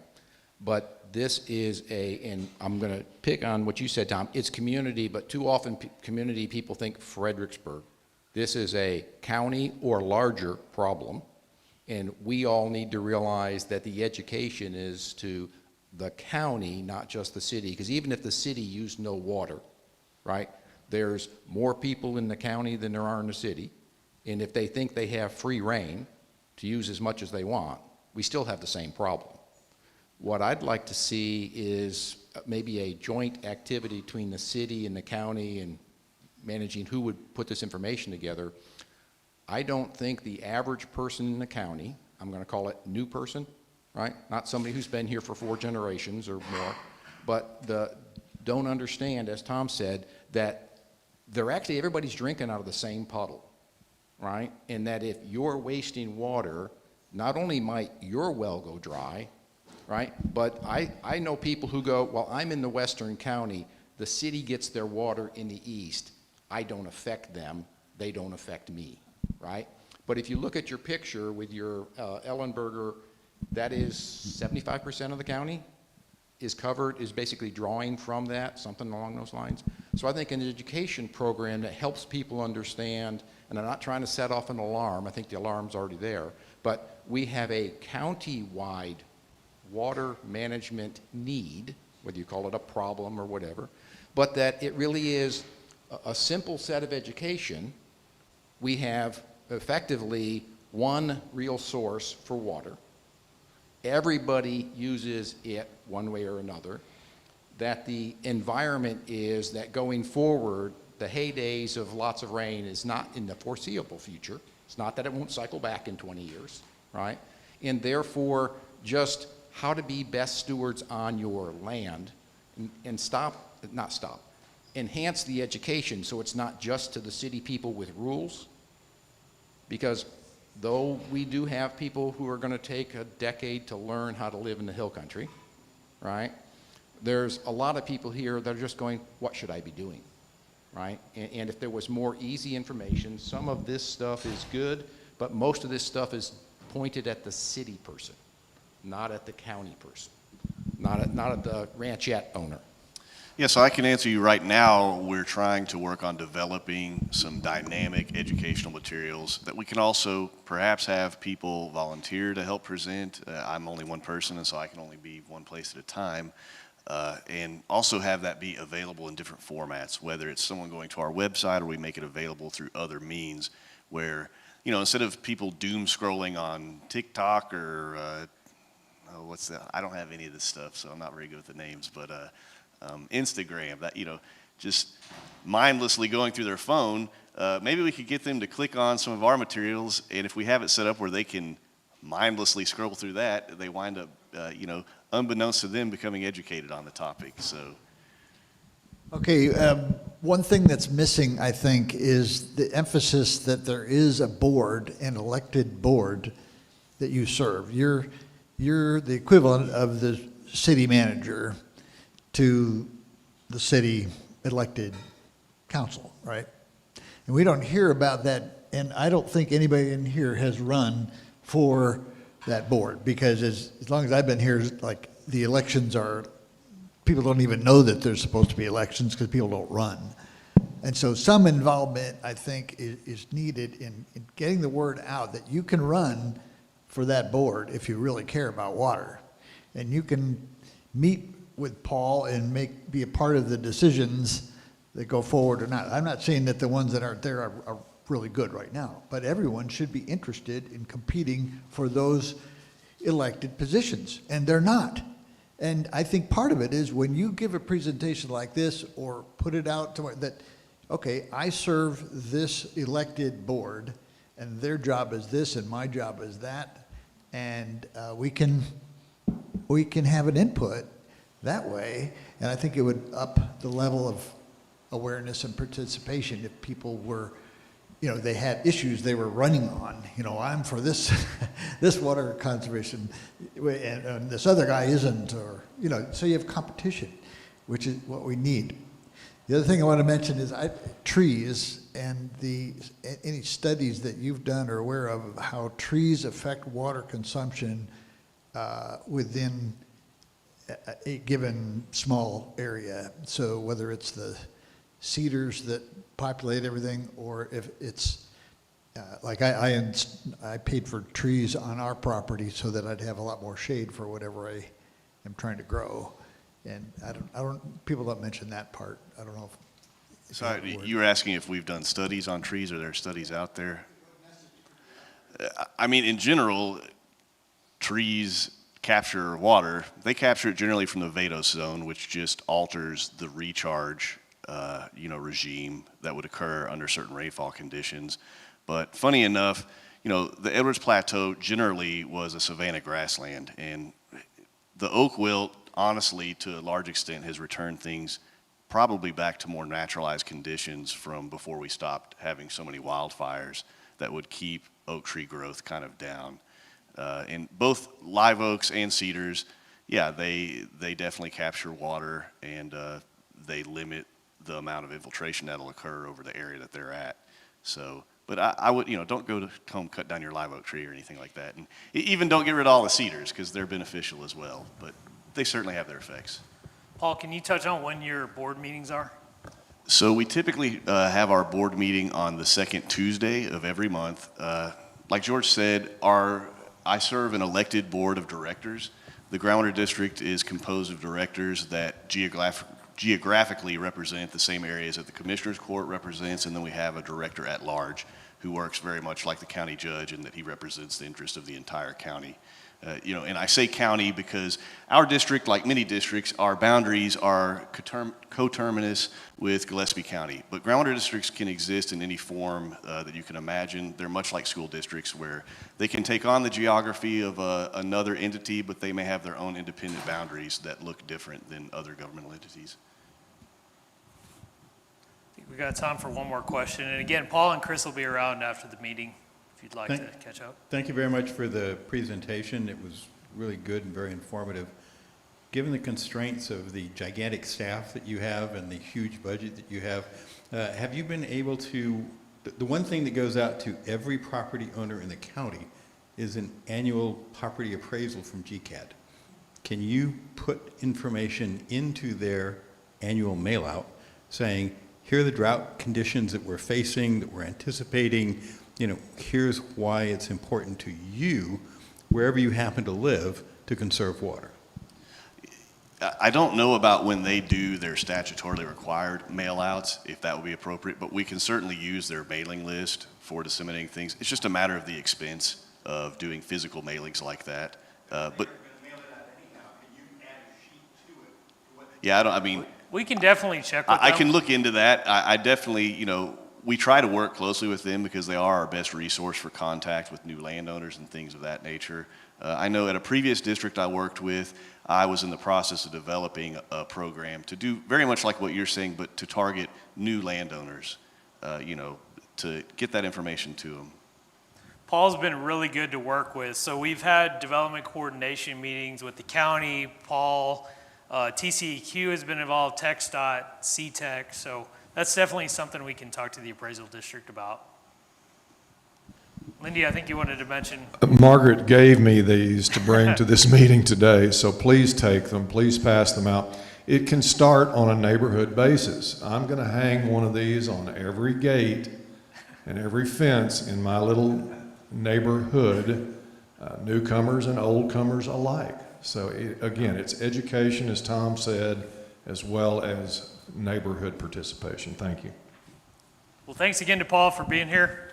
But this is and I'm going to pick on what you said, Tom, it's community, but too often community people think Fredericksburg. This is a county or larger problem, and we all need to realize that the education is to the county, not just the city, because even if the city used no water, right, there's more people in the county than there are in the city, and if they think they have free reign to use as much as they want, we still have the same problem. What I'd like to see is maybe a joint activity between the city and the county and managing who would put this information together. I don't think the average person in the county, I'm going to call it new person, right? Not somebody who's been here for 4 generations or more, but don't understand, as Tom said, that everybody's drinking out of the same puddle, right? And that if you're wasting water, not only might your well go dry, right? But I know people who go, well, I'm in the western county, the city gets their water in the east. I don't affect them, they don't affect me, right? But if you look at your picture with your Ellenberger, that is 75% of the county is covered, is basically drawing from that, something along those lines. So I think an education program that helps people understand, and I'm not trying to set off an alarm, I think the alarm's already there, but we have a county-wide water management need, whether you call it a problem or whatever, but that it really is a simple set of education. We have effectively one real source for water. Everybody uses it one way or another. That the environment is that going forward, the heydays of lots of rain is not in the foreseeable future. It's not that it won't cycle back in 20 years, right? And therefore, just how to be best stewards on your land and enhance the education so it's not just to the city people with rules. Because though we do have people who are going to take a decade to learn how to live in the hill country, right? There's a lot of people here that are just going, what should I be doing, right? And if there was more easy information, some of this stuff is good, but most of this stuff is pointed at the city person, not at the county person, not at the ranchette owner. Yeah, so I can answer you right now. We're trying to work on developing some dynamic educational materials that we can also perhaps have people volunteer to help present. I'm only one person, and so I can only be one place at a time. And also have that be available in different formats, whether it's someone going to our website or we make it available through other means where, you know, instead of people doom scrolling on TikTok or, what's that? I don't have any of this stuff, so I'm not very good with the names, but Instagram, that, you know, just mindlessly going through their phone, maybe we could get them to click on some of our materials, and if we have it set up where they can mindlessly scroll through that, they wind up, you know, unbeknownst to them, becoming educated on the topic. So, okay, one thing that's missing, I think, is the emphasis that there is a board, an elected board that you serve. You're the equivalent of the city manager to the city elected council, right? And we don't hear about that, and I don't think anybody in here has run for that board, because as long as I've been here, like, the elections are, people don't even know that there's supposed to be elections because people don't run. And so some involvement, I think, is needed in getting the word out that you can run for that board if you really care about water. And you can meet with Paul and be a part of the decisions that go forward or not. I'm not saying that the ones that aren't there are really good right now, but everyone should be interested in competing for those elected positions, and they're not. And I think part of it is when you give a presentation like this or put it out to that, okay, I serve this elected board and their job is this and my job is that, and we can have an input that way, and I think it would up the level of awareness and participation if people were, you know, they had issues they were running on. You know, I'm for this this water conservation, and this other guy isn't, or, you know, so you have competition, which is what we need. The other thing I want to mention is trees, and any studies that you've done or aware of how trees affect water consumption within a given small area. So whether it's the cedars that populate everything, or if it's like I paid for trees on our property so that I'd have a lot more shade for whatever I am trying to grow. And people don't mention that part. I don't know if So you were asking if we've done studies on trees, or there are studies out there? I mean, in general, trees capture water. They capture it generally from the vadose zone, which just alters the recharge, regime that would occur under certain rainfall conditions. But funny enough, the Edwards Plateau generally was a savanna grassland, and the oak wilt, honestly, to a large extent, has returned things probably back to more naturalized conditions from before we stopped having so many wildfires that would keep oak tree growth kind of down. And both live oaks and cedars, yeah, they definitely capture water, and they limit the amount of infiltration that'll occur over the area that they're at. So, but I would, don't go home, cut down your live oak tree or anything like that. And even don't get rid of all the cedars, because they're beneficial as well, but they certainly have their effects. Paul, can you touch on when your board meetings are? So we typically have our board meeting on the second Tuesday of every month. Like George said, I serve an elected board of directors. The groundwater district is composed of directors that geographically represent the same areas that the Commissioner's Court represents, and then we have a director at large who works very much like the county judge, in that he represents the interest of the entire county. And I say county because our district, like many districts, our boundaries are coterminous with Gillespie County. But groundwater districts can exist in any form that you can imagine. They're much like school districts, where they can take on the geography of another entity, but they may have their own independent boundaries that look different than other governmental entities. I think we got time for one more question. And again, Paul and Chris will be around after the meeting if you'd like to catch up. Thank you very much for the presentation. It was really good and very informative. Given the constraints of the gigantic staff that you have and the huge budget that you have you been able to, the one thing that goes out to every property owner in the county is an annual property appraisal from GCAD. Can you put information into their annual mail out saying, here are the drought conditions that we're facing, that we're anticipating, here's why it's important to you, wherever you happen to live, to conserve water? I don't know about when they do their statutorily required mail-outs, if that would be appropriate, but we can certainly use their mailing list for disseminating things. It's just a matter of the expense of doing physical mailings like that. We can definitely check with them. I can look into that. I definitely, we try to work closely with them because they are our best resource for contact with new landowners and things of that nature. I know at a previous district I worked with, I was in the process of developing a program to do very much like what you're saying, but to target new landowners, to get that information to them. Paul's been really good to work with. So we've had development coordination meetings with the county. Paul, TCEQ has been involved, TxDOT, CTEC. So that's definitely something we can talk to the appraisal district about. Lindy, I think you wanted to mention. Margaret gave me these to bring to this meeting today, so please take them, please pass them out. It can start on a neighborhood basis. I'm going to hang one of these on every gate and every fence in my little neighborhood, newcomers and old comers alike. So again, it's education, as Tom said, as well as neighborhood participation. Thank you. Well, thanks again to Paul for being here.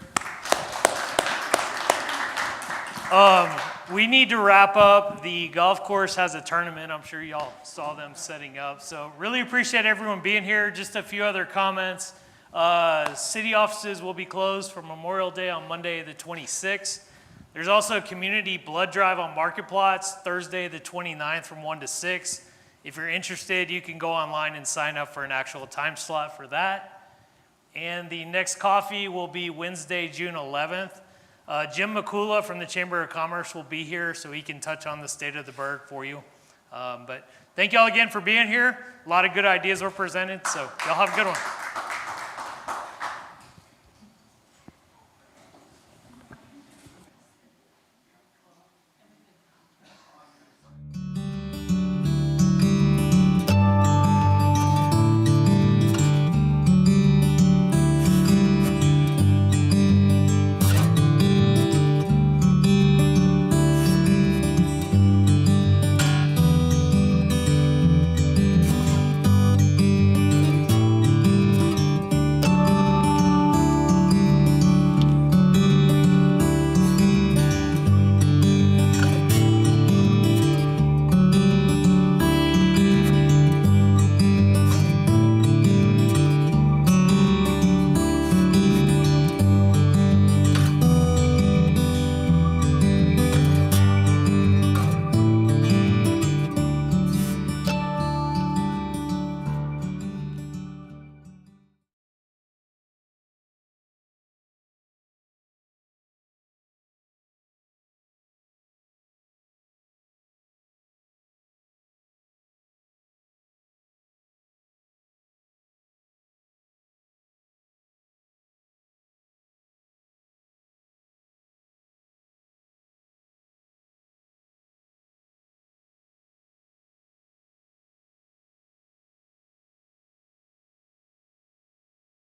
We need to wrap up. The golf course has a tournament. I'm sure y'all saw them setting up. So really appreciate everyone being here. Just a few other comments. City offices will be closed for Memorial Day on Monday the 26th. There's also a community blood drive on market plots Thursday the 29th from 1 to 6. If you're interested, you can go online and sign up for an actual time slot for that. And the next coffee will be Wednesday, June 11th. Jim McCullough from the Chamber of Commerce will be here so he can touch on the state of the burg for you. But thank y'all again for being here. A lot of good ideas were presented, so y'all have a good one.